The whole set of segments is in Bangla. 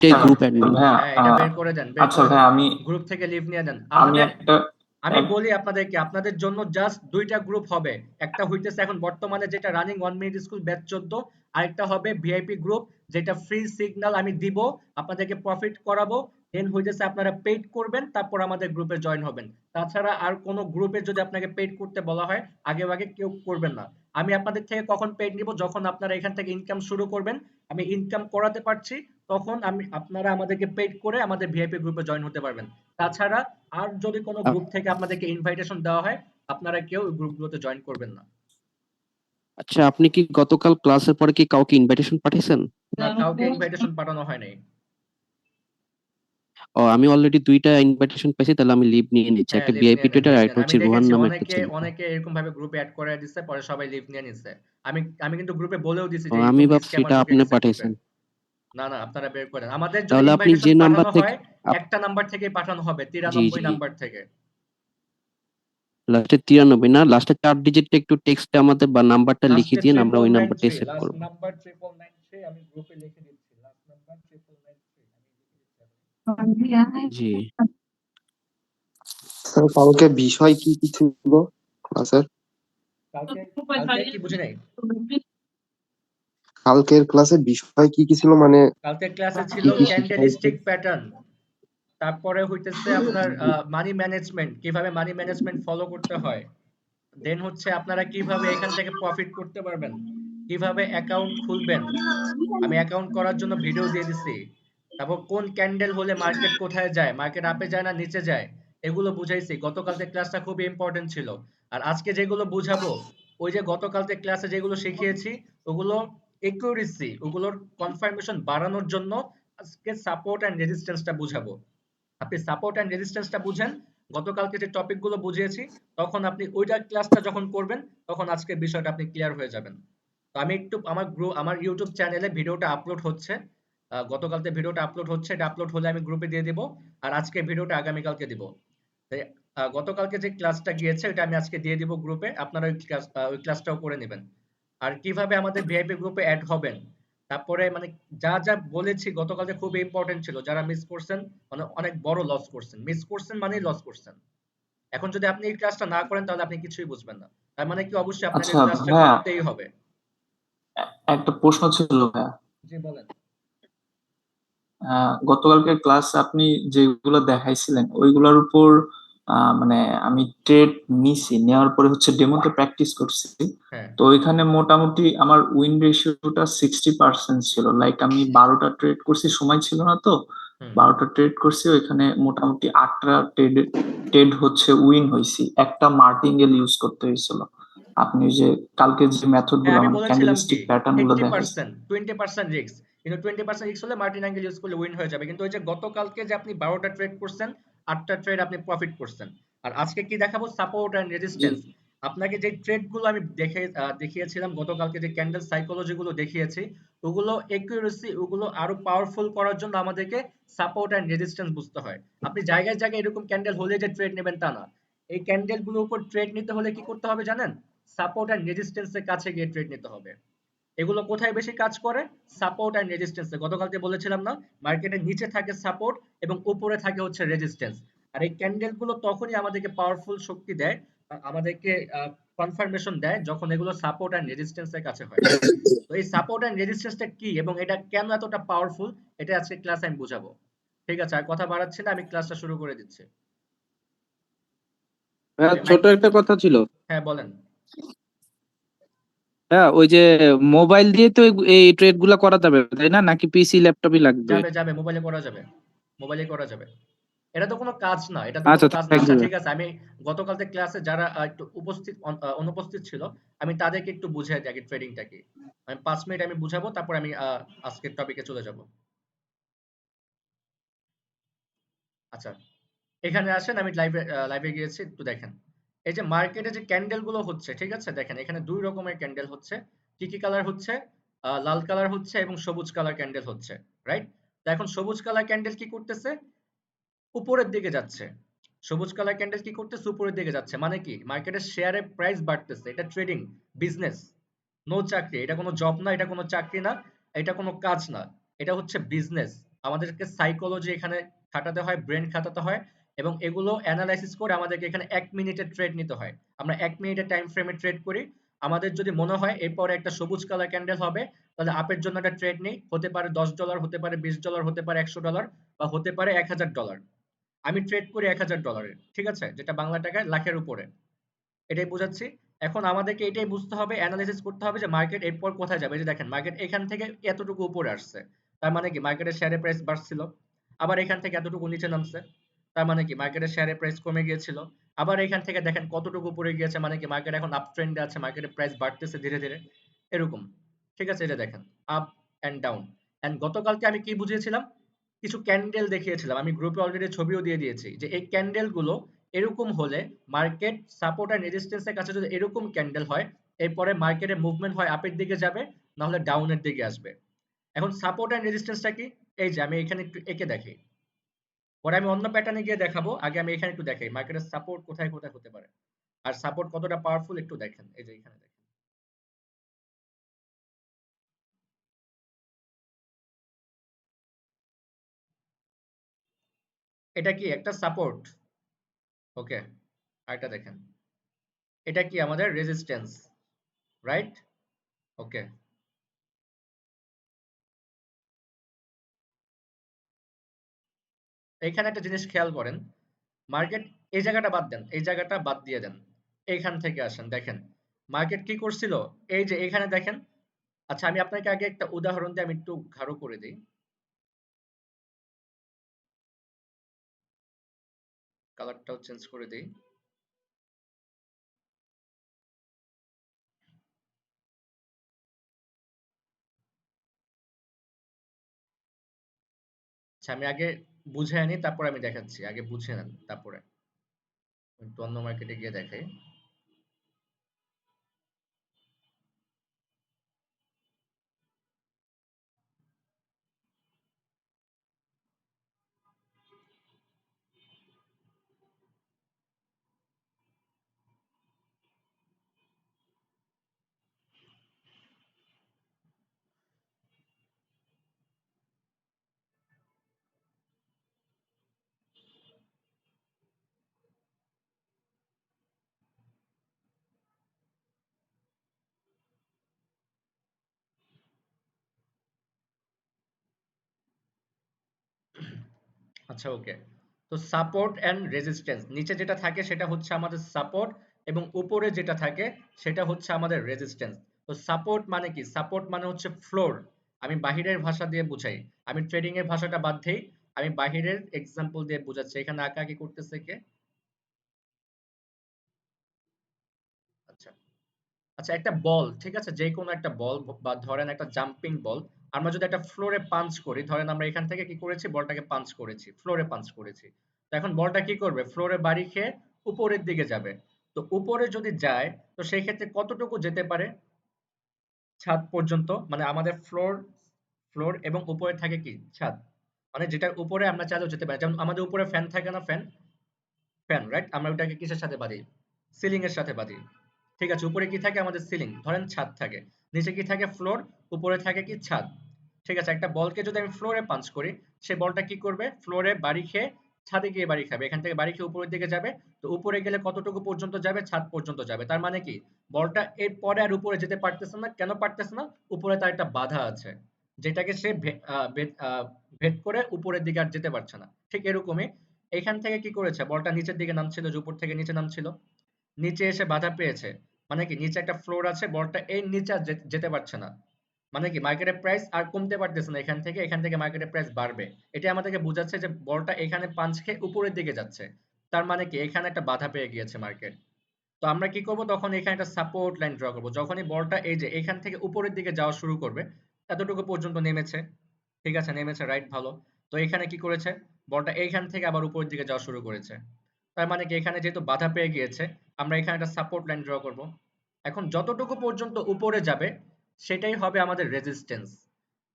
হ্যাঁ গ্রুপ অ্যাডমিন। ভাইয়া, হ্যাঁ, এটা বের করে দেন, বের আচ্ছা করে ভাইয়া, দেন। আমি গ্রুপ থেকে লিভ নিয়ে দেন। আমি আমাদের একটা আমি এক- বলি আপনাদেরকে, আপনাদের জন্য জাস্ট ২ টা গ্রুপ হবে। একটা হইতেছে এখন বর্তমানে যেটা রানিং 1 মিনিট স্কুল ব্যাচ 14, আরেকটা হবে ভিআইপি গ্রুপ, যেটা ফ্রি সিগন্যাল আমি দিব, আপনাদেরকে প্রফিট করাবো। দেন হইতেছে আপনারা পেইড করবেন, তারপর আমাদের গ্রুপে জয়েন হবেন। তাছাড়া আর কোন গ্রুপে যদি আপনাকে পেইড করতে বলা হয়, আগে কেউ করবেন না। আমি আপনাদের থেকে কখন পেইড নিব? যখন আপনারা এখান থেকে ইনকাম শুরু করবেন, আমি ইনকাম করাতে পারছি, তখন আপনারা আমাদেরকে পেইড করে আমাদের ভিআইপি গ্রুপে জয়েন হতে পারবেন। তাছাড়া আর যদি কোনো গ্রুপ থেকে আপনাদেরকে ইনভাইটেশন দেওয়া হয়, আপনারা কেউ ওই গ্রুপগুলোতে জয়েন করবেন না। আচ্ছা, আপনি কি গতকাল ক্লাসের পরে কি কাউকে ইনভাইটেশন পাঠিয়েছেন? না, কাউকে ইনভাইটেশন পাঠানো হয় নাই। ও, আমি অলরেডি 2টা ইনভাইটেশন পেয়েছি, তাহলে আমি লিভ নিয়ে নিচ্ছি। হ্যাঁ, একটা লিভ ভিআইপি নিয়ে নেন, টুইটার লিভ আর নেন। একটা আমি হচ্ছে রোহান দেখেছি নামে একটা অনেকে ছেলে। অনেকে এরকম ভাবে গ্রুপে এড করে দিচ্ছে, পরে সবাই লিভ নিয়ে নিচ্ছে। আমি আমি কিন্তু গ্রুপে বলেও দিছি ও, যে আমি এরকম ভাবছি স্ক্যামার এটা ঢুকে আপনি গেছে গ্রুপে। পাঠিয়েছেন। না, না, আপনারা বের করেন। আমাদের যদি তাহলে আপনি ইনভাইটেশন যে নাম্বার পাঠানো থেকে হয়, একটা নাম্বার থেকেই পাঠানো হবে, জি 93 জি, নাম্বার থেকে। লাস্টে 93 না, লাস্টে 4 ডিজিটটা একটু টেক্সটে আমাদের বা নাম্বারটা লিখে লাস্টে দিন, আমরা ওই নাম্বারটাই 9993, সেভ লাস্ট করব। নাম্বার 9993 আমি গ্রুপে লিখে দিচ্ছি। লাস্ট নাম্বার 9993 আমি লিখে দিচ্ছি। জি, স্যার কালকে বিষয় কি কি ছিল ক্লাসের? কালকে কালকে কি বুঝি নাই? কালকের ক্লাসে বিষয় কি কি ছিল, মানে কালকে ক্লাসে ছিল কি কি শিখাইছে? ক্যান্ডেলস্টিক প্যাটার্ন, তারপরে হইতেছে আপনার মানি ম্যানেজমেন্ট, কিভাবে মানি ম্যানেজমেন্ট ফলো করতে হয়। দেন হচ্ছে আপনারা কিভাবে এখান থেকে প্রফিট করতে পারবেন, কিভাবে অ্যাকাউন্ট খুলবেন। আমি অ্যাকাউন্ট করার জন্য ভিডিও দিয়ে দিছি। তারপর কোন ক্যান্ডেল হলে মার্কেট কোথায় যায়, মার্কেট আপে যায় না নিচে যায়, এগুলো বুঝাইছি। গতকালকে ক্লাসটা খুবই ইম্পর্টেন্ট ছিল। আর আজকে যেগুলো বুঝাবো, ওই যে গতকালকে ক্লাসে যেগুলো শিখিয়েছি, ওগুলো একিউরেসি, ওগুলোর কনফার্মেশন বাড়ানোর জন্য আজকে সাপোর্ট এন্ড রেজিস্ট্যান্সটা বুঝাবো। আপনি সাপোর্ট এন্ড রেজিস্ট্যান্সটা বুঝেন, গতকালকে যে টপিকগুলো বুঝিয়েছি, তখন আপনি ওইটা ক্লাসটা যখন করবেন, তখন আজকের বিষয়টা আপনি ক্লিয়ার হয়ে যাবেন। তো আমি একটু আমার ইউটিউব চ্যানেলে ভিডিওটা আপলোড হচ্ছে। গতকালকে ভিডিওটা আপলোড হচ্ছে, এটা আপলোড হলে আমি গ্রুপে দিয়ে দিব। আর আজকে ভিডিওটা আগামীকালকে দিব। তাই গতকালকে যে ক্লাসটা গিয়েছে ওটা আমি আজকে দিয়ে দিব গ্রুপে, আপনারা ওই ক্লাসটাও করে নেবেন। আর কিভাবে আমাদের ভিআইপি গ্রুপে অ্যাড হবেন, তারপরে মানে যা যা বলেছি গতকালকে খুব ইম্পর্টেন্ট ছিল। যারা মিস করছেন, মানে অনেক বড় লস করছেন, মিস করছেন মানেই লস করছেন। এখন যদি আপনি এই ক্লাসটা না করেন, তাহলে আপনি কিছুই বুঝবেন না। তার মানে কি, অবশ্যই আপনাকে আচ্ছা ক্লাসটা ভাইয়া, করতেই হবে। একটা প্রশ্ন ছিল ভাইয়া। জি বলেন। গতকালকের ক্লাস আপনি যেগুলো দেখাইছিলেন ওইগুলোর উপর মানে আমি ট্রেড নিছি, নেওয়ার পরে হচ্ছে ডেমোতে প্র্যাকটিস করছি। হ্যাঁ। তো ওইখানে মোটামুটি আমার উইন রেশিওটা 60% ছিল। লাইক আমি 12টা ট্রেড করছি, সময় ছিল না তো। হুম। 12টা ট্রেড করছি, ওইখানে মোটামুটি 8টা ট্রেড হচ্ছে উইন হয়েছি। একটা মার্টিঙ্গেল ইউজ করতে হয়েছিল। আপনি যে কালকে যে মেথড হ্যাঁ, গুলো আমি মানে বলেছিলাম কি ক্যান্ডেলস্টিক প্যাটার্ন গুলো দেখাইছে। 80%, 20% রিস্ক। কিন্তু 20% রিস্ক হলে মার্টিন অ্যাঙ্গেল ইউজ করলে উইন হয়ে যাবে। কিন্তু ওই যে গতকালকে যে আপনি 12টা ট্রেড করছেন, 8টা ট্রেড আপনি প্রফিট করছেন। আর আজকে কি দেখাবো? সাপোর্ট এন্ড জি। রেজিস্ট্যান্স। আপনাকে যে ট্রেড গুলো আমি দেখিয়েছিলাম গতকালকে, যে ক্যান্ডেল সাইকোলজি গুলো দেখিয়েছি, ওগুলো একিউরেসি, ওগুলো আরো পাওয়ারফুল করার জন্য আমাদেরকে সাপোর্ট এন্ড রেজিস্ট্যান্স বুঝতে হয়। আপনি জায়গায় জায়গায় এরকম ক্যান্ডেল হলে যে ট্রেড নেবেন তা না। এই ক্যান্ডেল গুলোর উপর ট্রেড নিতে হলে কি করতে হবে জানেন? সাপোর্ট এন্ড রেজিস্ট্যান্স এর কাছে গিয়ে ট্রেড নিতে হবে। এগুলো কোথায় বেশি কাজ করে? সাপোর্ট এন্ড রেজিস্ট্যান্সে। গতকালকে বলেছিলাম না, মার্কেটের নিচে থাকে সাপোর্ট এবং উপরে থাকে হচ্ছে রেজিস্ট্যান্স। আর এই ক্যান্ডেল গুলো তখনই আমাদেরকে পাওয়ারফুল শক্তি দেয়, আমাদেরকে কনফার্মেশন দেয়, যখন এগুলো সাপোর্ট এন্ড রেজিস্ট্যান্স এর কাছে হয়। তো এই সাপোর্ট এন্ড রেজিস্ট্যান্সটা কি এবং এটা কেন এতটা পাওয়ারফুল, এটা আজকে ক্লাসে আমি বুঝাবো। ঠিক আছে, আর কথা বাড়াচ্ছি না, আমি ক্লাসটা শুরু করে দিচ্ছি। হ্যাঁ, আমি ছোট একটা কথা ছিল। হ্যাঁ, বলেন। হ্যাঁ, ওই যে মোবাইল দিয়ে তো এই ট্রেড গুলা করা যাবে তাই না, নাকি পিসি ল্যাপটপই লাগবে? যাবে, যাবে, মোবাইলে করা যাবে। মোবাইলে করা যাবে। এটা তো কোনো কাজ না, এটা তো কোনো আচ্ছা, কাজ না। থ্যাংক আচ্ছা ইউ। ঠিক আছে, আমি গতকালকে ক্লাসে যারা একটু অনুপস্থিত ছিল, আমি তাদেরকে একটু বুঝিয়ে দিই আগে ট্রেডিংটা কি। আমি 5 মিনিট আমি বুঝাবো, তারপর আমি আজকের টপিকে চলে যাব। আচ্ছা, এখানে আসেন, আমি লাইভে গিয়েছি, একটু দেখেন। এই যে মার্কেটে যে ক্যান্ডেল গুলো হচ্ছে, ঠিক আছে, দেখেন এখানে দুই রকমের ক্যান্ডেল হচ্ছে। কি কি কালার হচ্ছে? লাল কালার হচ্ছে এবং সবুজ কালার ক্যান্ডেল হচ্ছে, রাইট? তো এখন সবুজ কালার ক্যান্ডেল কি করতেছে? উপরের দিকে যাচ্ছে। সবুজ কালার ক্যান্ডেল কি করতেছে? উপরের দিকে যাচ্ছে। মানে কি? মার্কেটের শেয়ারের প্রাইস বাড়তেছে। এটা ট্রেডিং, বিজনেস, নো চাকরি। এটা কোনো জব না, এটা কোনো চাকরি না, এটা কোনো কাজ না। এটা হচ্ছে বিজনেস। আমাদেরকে সাইকোলজি এখানে খাটাতে হয়, ব্রেন খাটাতে হয় এবং এগুলো অ্যানালাইসিস করে আমাদেরকে এখানে 1 মিনিটের ট্রেড নিতে হয়। আমরা 1 মিনিটের টাইম ফ্রেমে ট্রেড করি। আমাদের যদি মনে হয় এরপরে একটা সবুজ কালার ক্যান্ডেল হবে, তাহলে আপের জন্য একটা ট্রেড নেই। হতে পারে $10, হতে পারে $20, হতে পারে $100 বা হতে পারে $1000। আমি ট্রেড করি $1000 ঠিক আছে? যেটা বাংলা টাকায় লাখের উপরে। এটাই বুঝাচ্ছি। এখন আমাদেরকে এটাই বুঝতে হবে, এনালাইসিস করতে হবে যে মার্কেট এরপর কোথায় যাবে। এই যে দেখেন মার্কেট এখান থেকে এতটুকু উপরে আসছে। তার মানে কি মার্কেটের শেয়ারের প্রাইস বাড়ছিল। আবার এখান থেকে এতটুকু নিচে নামছে। তার মানে কি মার্কেটের শেয়ারের প্রাইস কমে গিয়েছিল। আবার এখান থেকে দেখেন কতটুকু উপরে গিয়েছে, মানে কি মার্কেট এখন আপ ট্রেন্ডে আছে, মার্কেটের প্রাইস বাড়তেছে ধীরে ধীরে। এরকম। ঠিক আছে? এটা দেখেন আপ এন্ড ডাউন। এন্ড গতকালকে আমি কি বুঝিয়েছিলাম? কিছু ক্যান্ডেল দেখিয়েছিলাম। আমি গ্রুপে অলরেডি ছবিও দিয়ে দিয়েছি যে এই ক্যান্ডেল গুলো এরকম হলে মার্কেট সাপোর্ট এন্ড রেজিস্ট্যান্স এর কাছে যদি এরকম ক্যান্ডেল হয়, এরপরে মার্কেটের মুভমেন্ট হয় আপের দিকে যাবে, না হলে ডাউনের দিকে আসবে। এখন সাপোর্ট এন্ড রেজিস্ট্যান্সটা কি? এই যে আমি এখানে একটু এঁকে দেখাই। পরে আমি অন্য প্যাটার্নে গিয়ে দেখাবো। আগে আমি এখানে একটু দেখাই মার্কেটের সাপোর্ট কোথায় কোথায় হতে পারে। আর সাপোর্ট কতটা পাওয়ারফুল একটু দেখেন। এই যে এখানে দেখেন। এটা কি একটা সাপোর্ট? ওকে। আরেকটা দেখেন। এটা কি আমাদের রেজিস্ট্যান্স, রাইট? ওকে। এখানে একটা জিনিস খেয়াল করেন, মার্কেট এই জায়গাটা বাদ দেন, এই জায়গাটা বাদ দিয়ে দেন, এইখান থেকে আসেন। দেখেন মার্কেট কি করছিল, এই যে এখানে দেখেন। আচ্ছা আমি আপনাকে আগে একটা উদাহরণ দিয়ে আমি একটু গাঢ় করে দিই, কালারটাও চেঞ্জ করে দিই। আচ্ছা আমি আগে বুঝে আনি, তারপর আমি দেখাচ্ছি। আগে বুঝে নেন তারপরে। একটু অন্য মার্কেটে গিয়ে দেখাই। আচ্ছা ওকে। তো সাপোর্ট এন্ড রেজিস্ট্যান্স, নিচে যেটা থাকে সেটা হচ্ছে আমাদের সাপোর্ট এবং উপরে যেটা থাকে সেটা হচ্ছে আমাদের রেজিস্ট্যান্স। তো সাপোর্ট মানে কি? সাপোর্ট মানে হচ্ছে ফ্লোর। আমি বাহিরের ভাষা দিয়ে বুঝাই, আমি ট্রেডিং এর ভাষাটা বাদ দেই, আমি বাহিরের এক্সাম্পল দিয়ে বুঝাচ্ছি। এখানে আঁকাআঁকি করতেছে কে? আচ্ছা আচ্ছা, একটা বল, ঠিক আছে, যে কোনো একটা বল বা ধরেন একটা জাম্পিং বল, আমরা যদি একটা ফ্লোরে পাঞ্চ করি, ধরেন আমরা এখান থেকে কি করেছি, বলটাকে পাঞ্চ করেছি, ফ্লোরে পাঞ্চ করেছি। তো এখন বলটা কি করবে? ফ্লোরে বাড়ি খেয়ে উপরের দিকে যাবে। তো উপরে যদি যায়, তো সেই ক্ষেত্রে কতটুকু যেতে পারে? ছাদ পর্যন্ত। মানে আমাদের ফ্লোর, ফ্লোর এবং উপরে থাকে কি? ছাদ। মানে যেটার উপরে আমরা চাইলেও যেতে পারি। যেমন আমাদের উপরে ফ্যান থাকে না? ফ্যান, ফ্যান রাইট, আমরা ওটাকে কিসের সাথে বাঁধি? সিলিং এর সাথে বাঁধি। ঠিক আছে, উপরে কি থাকে আমাদের? সিলিং। ধরেন ছাদ থাকে, নিচে কি থাকে? ফ্লোর, উপরে থাকে কি? ছাদ। ঠিক আছে, একটা বলকে যদি আমি ফ্লোরে পাঞ্চ করি, সে বলটা কি করবে? ফ্লোরে বাড়ি খেয়ে ছাদে গিয়ে বাড়ি খাবে। এখান থেকে বাড়ি খেয়ে উপরের দিকে যাবে। তো উপরে গেলে কতটুকু পর্যন্ত যাবে? ছাদ পর্যন্ত যাবে। তার মানে কি বলটা এর পরে আর উপরে যেতে পারতেছে না। কেন পারতেছে না? উপরে তার একটা বাধা আছে, যেটাকে সে ভেদ করে উপরের দিকে আর যেতে পারছে না। ঠিক এরকমই এখান থেকে কি করেছে? বলটা নিচের দিকে নামছিল, যে উপর থেকে নিচে নামছিল, নিচে এসে বাধা পেয়েছে। মানে কি নিচে একটা ফ্লোর আছে, বলটা এর নিচে আর যেতে পারছে না। মানে কি মার্কেটের প্রাইস আর কমতে পারতেছে না। এখান থেকে মার্কেটের প্রাইস বাড়বে। এটা আমাদেরকে বোঝাচ্ছে যে বলটা এখানে পাঞ্চ খেয়ে উপরের দিকে যাচ্ছে। তার মানে কি এখানে একটা বাধা পেয়ে গিয়েছে মার্কেট। তো আমরা কি করব? তখন এখানে একটা সাপোর্ট লাইন ড্র করব। যখনই বলটা এই যে এখান থেকে উপরের দিকে যাওয়া শুরু করবে, এতটুকু পর্যন্ত নেমেছে, ঠিক আছে, নেমেছে, রাইট, ভালো। তো এখানে কি করেছে? বলটা এইখান থেকে আবার উপরের দিকে যাওয়া শুরু করেছে। তার মানে কি এখানে যেহেতু বাধা পেয়ে গিয়েছে, আমরা এখানে একটা সাপোর্ট লাইন ড্র করব। এখন যতটুকু পর্যন্ত উপরে যাবে সেটাই হবে আমাদের রেজিস্ট্যান্স।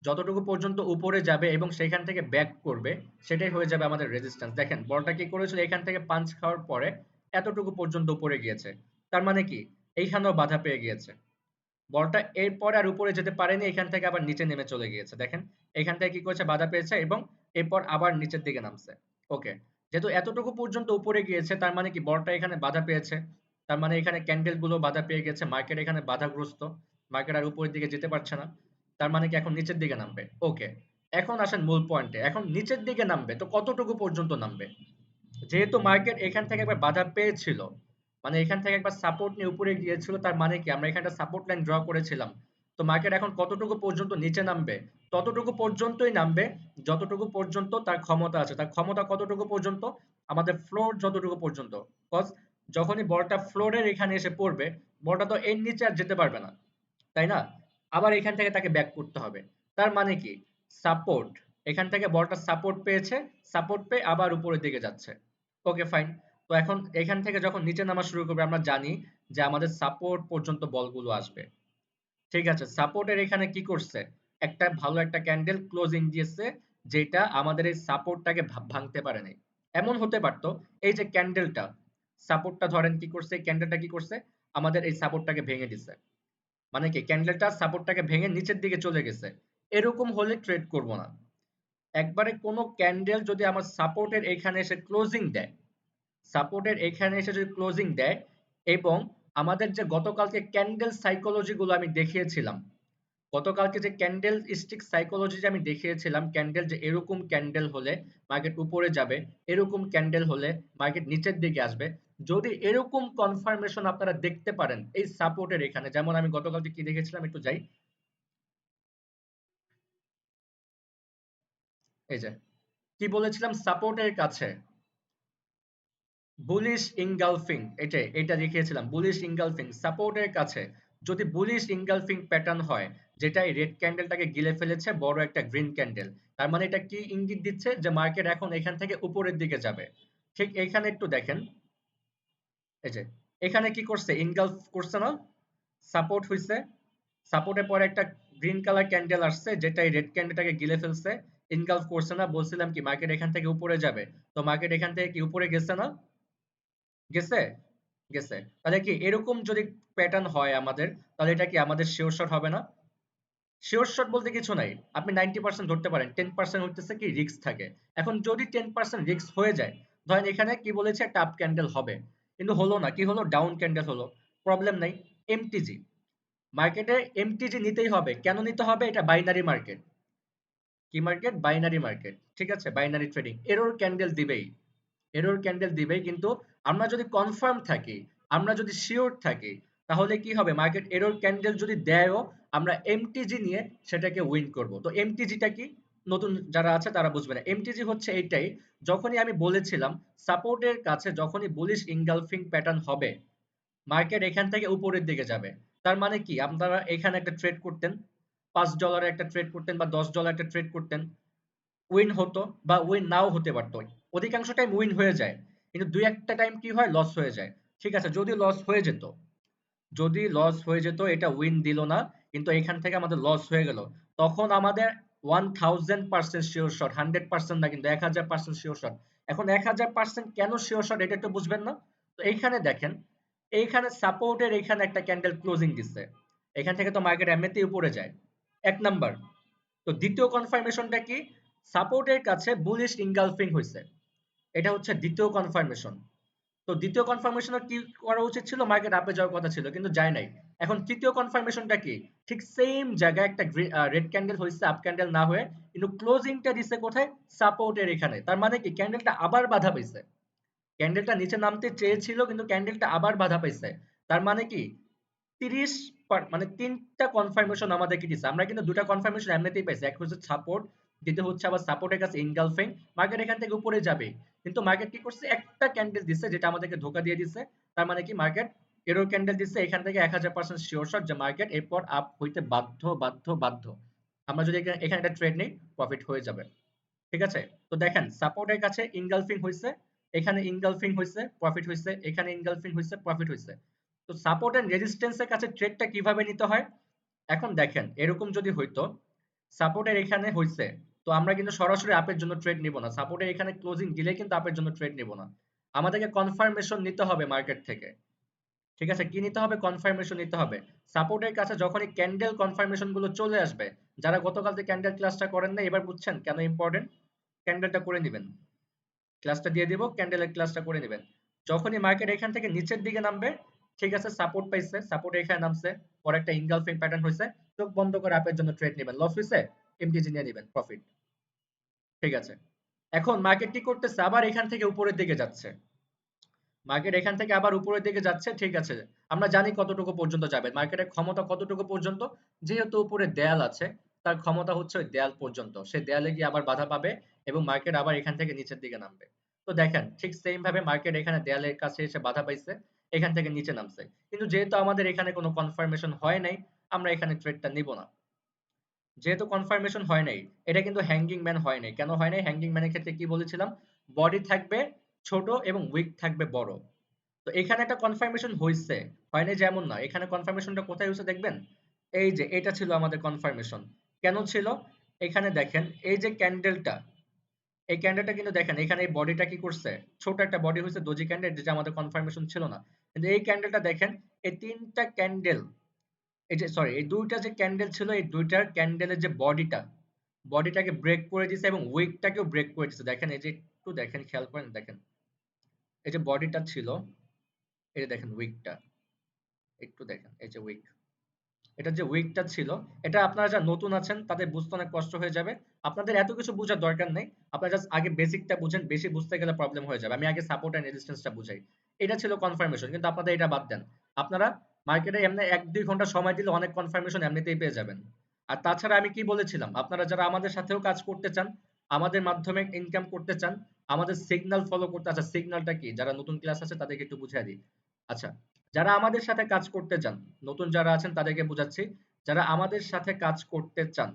যতটুকু পর্যন্ত উপরে যাবে এবং সেখান থেকে ব্যাক করবে, সেটাই হয়ে যাবে আমাদের রেজিস্ট্যান্স। দেখেন বলটা কি করেছিল? এখান থেকে পাঞ্চ খাওয়ার পরে এতটুকু পর্যন্ত উপরে গিয়েছে। তার মানে কি এইখানেও বাধা পেয়ে গিয়েছে। বলটা এরপরে আর উপরে যেতে পারেনি, এখান থেকে আবার নিচে নেমে চলে গিয়েছে। দেখেন এখান থেকে কি করেছে? বাধা পেয়েছে এবং এরপর আবার নিচের দিকে নামছে। ওকে, যেহেতু এতটুকু পর্যন্ত উপরে গিয়েছে তার মানে কি বড়টা এখানে বাধা পেয়েছে, তার মানে এখানে ক্যান্ডেল গুলো বাধা পেয়ে গেছে, মার্কেট এখানে বাধাগ্রস্ত, মার্কেট আর উপরের দিকে যেতে পারছে না, তার মানে কি এখন নিচের দিকে নামবে। ওকে, এখন আসেন মূল পয়েন্টে, এখন নিচের দিকে নামবে তো কতটুকু পর্যন্ত নামবে? যেহেতু মার্কেট এখান থেকে একবার বাধা পেয়েছিল, মানে এখান থেকে একবার সাপোর্ট নিয়ে উপরে গিয়েছিল, তার মানে কি আমরা এখানটা সাপোর্ট লাইন ড্র করেছিলাম, তো মার্কেট এখন কতটুকু পর্যন্ত নিচে নামবে? ততটুকু পর্যন্তই নামবে যতটুকু পর্যন্ত তার ক্ষমতা আছে। তার ক্ষমতা কতটুকু পর্যন্ত? আমাদের ফ্লোর যতটুকু পর্যন্ত, কজ যখনই বলটা ফ্লোরের এখানে এসে পড়বে, বলটা তো এর নিচে আর যেতে পারবে না, তাই না? আবার এখান থেকে তাকে ব্যাক করতে হবে। তার মানে কি সাপোর্ট, এখান থেকে বলটা সাপোর্ট পেয়েছে, সাপোর্ট পেয়ে আবার উপরের দিকে যাচ্ছে। ওকে ফাইন, তো এখন এখান থেকে যখন নিচে নামা শুরু করবে আমরা জানি যে আমাদের সাপোর্ট পর্যন্ত বলগুলো আসবে। ঠিক আছে, সাপোর্টের এখানে কি করছে? একটা ভালো একটা ক্যান্ডেল ক্লোজিং দিয়েছে, যেটা আমাদের এই সাপোর্টটাকে ভাঙতে পারে নাই। এমন হতে পারতো এই যে ক্যান্ডেলটা, সাপোর্টটা ধরেন কি করছে, ক্যান্ডেলটা কি করছে, আমাদের এই সাপোর্টটাকে ভেঙে দিছে, মানে কি ক্যান্ডেলটা সাপোর্টটাকে ভেঙে নিচের দিকে চলে গেছে। এরকম হলে ট্রেড করব না। একবারে কোনো ক্যান্ডেল যদি আমার সাপোর্টের এখানে এসে ক্লোজিং দেয়, সাপোর্টের এখানে এসে যদি ক্লোজিং দেয়, এবং আমাদের যে গতকালকে ক্যান্ডেল সাইকোলজি গুলো আমি দেখিয়েছিলাম, গতকালকে যে ক্যান্ডেল স্টিক সাইকোলজি যে আমি দেখিয়েছিলাম, ক্যান্ডেল যে এরকম ক্যান্ডেল হলে মার্কেট উপরে যাবে, এরকম ক্যান্ডেল হলে মার্কেট নিচের দিকে আসবে, যদি এরকম কনফার্মেশন আপনারা দেখতে পারেন এই সাপোর্টের এখানে, যেমন আমি গতকালকে কি দেখেছিলাম একটু যাই, এই যে কি বলেছিলাম, সাপোর্টের কাছে বুলিশ ইনগালফিং, এটা দেখিয়েছিলাম, বুলিশ ইনগালফিং সাপোর্টের কাছে যদি বুলিশ ইনগালফিং প্যাটার্ন হয়, যেটা এই রেড ক্যান্ডেলটাকে গিলে ফেলেছে বড় একটা গ্রিন ক্যান্ডেল, তার মানে এটা কি ইঙ্গিত দিচ্ছে? যে মার্কেট এখন এখান থেকে উপরের দিকে যাবে। ঠিক এখানে একটু দেখেন, এই যে এখানে কি করছে, ইনগালফ করছে না, সাপোর্ট হইছে, সাপোর্টের পরে একটা গ্রিন কালার ক্যান্ডেল আসছে যেটা এই রেড ক্যান্ডেলটাকে গিলে ফেলছে, ইনগালফ করছে না, বলছিলাম কি মার্কেট এখান থেকে উপরে যাবে, তো মার্কেট এখান থেকে কি উপরে গেছে না, গেছে, গেছে। তাহলে কি এরকম যদি প্যাটার্ন হয় আমাদের, তাহলে এটা কি আমাদের শিওর শট হবে না? শিওর শট বলতে কিছু নাই, আপনি 90% ধরতে পারেন, 10% হইতেছে কি রিস্ক থাকে। এখন যদি 10% রিস্ক হয়ে যায়, ধরেন এখানে কি বলেছে একটা আপ ক্যান্ডেল হবে, কিন্তু হলো না, কি হলো, ডাউন ক্যান্ডেল হলো, প্রবলেম নাই, এমটিজি, মার্কেটে এমটিজি নিতেই হবে। কেন নিতে হবে? এটা বাইনারি মার্কেট। কি মার্কেট? বাইনারি মার্কেট, ঠিক আছে, বাইনারি ট্রেডিং, এরর ক্যান্ডেল দিবেই, এরর ক্যান্ডেল দিবেই, কিন্তু আমরা যদি কনফার্ম থাকি, আমরা যদি শিওর থাকি, তাহলে কি হবে, মার্কেট এরর ক্যান্ডেল যদি দেয়ও, আমরা এমটিজি নিয়ে সেটাকে উইন করব। তো এমটিজিটা কি, নতুন যারা আছে তারা বুঝবে না। এমটিজি হচ্ছে এইটাই, যখনই আমি বলেছিলাম সাপোর্টের কাছে যখনই বুলিশ ইনগালফিং প্যাটার্ন হবে, মার্কেট এখান থেকে উপরের দিকে যাবে, তার মানে কি আপনারা এখানে একটা ট্রেড করতেন, $5 একটা ট্রেড করতেন বা $10 একটা ট্রেড করতেন, উইন হতো বা উইন নাও হতে পারতো, অধিকাংশ টাইম উইন হয়ে যায়, কিন্তু দুই একটা টাইম কি হয়, লস হয়ে যায়। ঠিক আছে, যদি লস হয়ে যেত, যদি লস হয়ে যেত, এটা উইন দিল না, কিন্তু এখান থেকে আমাদের লস হয়ে গেল, তখন আমাদের 1000% শিওর শট, 100% না, কিন্তু 1000% শিওর শট। এখন 1000% কেন শিওর শট এটা একটু বুঝবেন না? তো এইখানে দেখেন, এইখানে সাপোর্টের এখানে একটা ক্যান্ডেল ক্লোজিং দিচ্ছে, এখান থেকে তো মার্কেট এমনিতেই উপরে যায়, এক নাম্বার। তো দ্বিতীয় কনফার্মেশনটা কি, সাপোর্টের কাছে বুলিশ ইনগালফিং হয়েছে, এটা হচ্ছে দ্বিতীয় কনফার্মেশন। তো দ্বিতীয় কনফার্মেশনের কি করা উচিত ছিল, মার্কেট আপে যাওয়ার কথা ছিল, কিন্তু যায় নাই। এখন তৃতীয় কনফার্মেশনটা কি, ঠিক সেম জায়গায় একটা রেড ক্যান্ডেল হয়েছে, আপ ক্যান্ডেল না হয়ে, কিন্তু ক্লোজিংটা দিছে কোথায়, সাপোর্টের এখানে, তার মানে কি ক্যান্ডেলটা আবার বাধা পাইছে, ক্যান্ডেলটা নিচে নামতে চেয়েছিল কিন্তু ক্যান্ডেলটা আবার বাধা পাইছে, তার মানে কি 30 মানে তিনটা কনফার্মেশন আমাদেরকে দিচ্ছে, আমরা কিন্তু দুটা কনফার্মেশন এমনিতেই পাইছি, এক হচ্ছে সাপোর্ট, দ্বিতীয় হচ্ছে আবার সাপোর্টের কাছে ইনগালফিং, মার্কেট এখান থেকে উপরে যাবে, কিন্তু মার্কেট কি করছে, একটা ক্যান্ডেল দিচ্ছে যেটা আমাদেরকে ধোকা দিয়ে দিচ্ছে, তার মানে কি মার্কেট এরর ক্যান্ডেল দিচ্ছে, এখান থেকে 1000% শিওর শট যে মার্কেট এরপর আপ হইতে বাধ্য বাধ্য বাধ্য, আমরা যদি এখানে একটা ট্রেড নেই প্রফিট হয়ে যাবে। ঠিক আছে, তো দেখেন সাপোর্টের কাছে ইনগালফিং হইছে, এখানে ইনগালফিং হইছে প্রফিট হইছে, এখানে ইনগালফিং হইছে প্রফিট হইছে। তো সাপোর্ট এন্ড রেজিস্ট্যান্সের কাছে ট্রেডটা কিভাবে নিতে হয়, এখন দেখেন এরকম যদি হইতো, সাপোর্টের এখানে হইছে, তো আমরা কিন্তু সরাসরি আপের জন্য ট্রেড নিব না, সাপোর্টের এখানে ক্লোজিং দিলে কিন্তু আপের জন্য ট্রেড নিব না, আমাদেরকে কনফার্মেশন নিতে হবে মার্কেট থেকে। ঠিক আছে, কি নিতে হবে, কনফার্মেশন নিতে হবে। সাপোর্টের কাছে যখনই ক্যান্ডেল কনফার্মেশন গুলো চলে আসবে, যারা গতকাল থেকে ক্যান্ডেল ক্লাসটা করেন না, এবার বুঝছেন কেন ইম্পর্টেন্ট, ক্যান্ডেলটা করে নেবেন, ক্লাসটা দিয়ে দিব, ক্যান্ডেলের ক্লাসটা করে নেবেন। যখনই মার্কেট এখান থেকে নিচের দিকে নামবে, ঠিক আছে, সাপোর্ট পাইছে, সাপোর্ট এখানে নামছে, পরে একটা ইনগালফিং প্যাটার্ন হয়েছে, চোখ বন্ধ করে আপের জন্য ট্রেড নেবেন, লস হয়েছে এমটিজি নিয়ে নেবেন প্রফিট। ঠিক আছে, এখন মার্কেট কি করতেছে, আবার এখান থেকে উপরের দিকে যাচ্ছে, মার্কেট এখান থেকে আবার উপরের দিকে যাচ্ছে। ঠিক আছে, আমরা জানি কতটুকু পর্যন্ত যাবে, মার্কেটের ক্ষমতা কতটুকু পর্যন্ত, যেহেতু উপরে দেয়াল আছে তার ক্ষমতা হচ্ছে ওই দেয়াল পর্যন্ত, সে দেয়ালে গিয়ে আবার বাধা পাবে এবং মার্কেট আবার এখান থেকে নিচের দিকে নামবে। তো দেখেন ঠিক সেম ভাবে মার্কেট এখানে দেয়ালের কাছে এসে বাধা পাইছে, এখান থেকে নিচে নামছে, কিন্তু যেহেতু আমাদের এখানে কোনো কনফার্মেশন হয় নাই, আমরা এখানে ট্রেডটা নিব না। যেহেতু কনফার্মেশন হয় নাই, এটা কিন্তু হ্যাঙ্গিং ম্যান হয় নাই। কেন হয় নাই? হ্যাঙ্গিং ম্যানের ক্ষেত্রে কি বলেছিলাম, বডি থাকবে ছোট এবং উইক থাকবে বড়। তো এখানে একটা কনফার্মেশন হইছে, হয় নাই যেমন না, এখানে কনফার্মেশনটা কোথায় হয়েছে দেখবেন, এই যে এটা ছিল আমাদের কনফার্মেশন। কেন ছিল? এখানে দেখেন এই যে ক্যান্ডেলটা, এই ক্যান্ডেলটা কিন্তু দেখেন এখানে এই বডিটা কি করছে, ছোট একটা বডি হয়েছে দোজি ক্যান্ডেল, যেটা আমাদের কনফার্মেশন ছিল না। কিন্তু এই ক্যান্ডেলটা দেখেন, এই তিনটা ক্যান্ডেল, এই যে সরি এই দুইটা যে ক্যান্ডেল ছিল, এই দুইটার ক্যান্ডেলের যে বডিটাকে ব্রেক করে দিছে এবং উইকটাকেও ব্রেক করে দিছে। দেখেন এই যে একটু দেখেন, খেয়াল করেন, দেখেন এই যে বডিটা ছিল, এই যে দেখেন উইকটা, একটু দেখেন এই যে উইক, এটা যে উইকটা ছিল, এটা আপনারা যারা নতুন আছেন তাদের বুঝতে অনেক কষ্ট হয়ে যাবে। আপনাদের এত কিছু বোঝার দরকার নেই, আপনারা জাস্ট আগে বেসিকটা বুঝেন, বেশি বুঝতে গেলে প্রবলেম হয়ে যাবে। আমি আগে সাপোর্ট এন্ড রেজিস্ট্যান্সটা বুঝাই। এটা ছিল কনফার্মেশন, কিন্তু আপনাদের এটা বাদ দেন, আপনারা মার্কেটে এমনি 1-2 ঘন্টা সময় দিলে অনেক কনফার্মেশন এমনিতেই পেয়ে যাবেন। আর তাছাড়া আমি কি বলেছিলাম, আপনারা যারা আমাদের সাথেও কাজ করতে চান, আমাদের মাধ্যমে ইনকাম করতে চান, আমাদের সিগন্যাল ফলো করতে, আচ্ছা সিগন্যালটা কি, যারা নতুন ক্লাস আছে তাদেরকে একটু বুঝিয়ে দিই। আচ্ছা, যারা আমাদের সাথে কাজ করতে চান, নতুন যারা আছেন তাদেরকে বুঝাচ্ছি, যারা আমাদের সাথে কাজ করতে চান,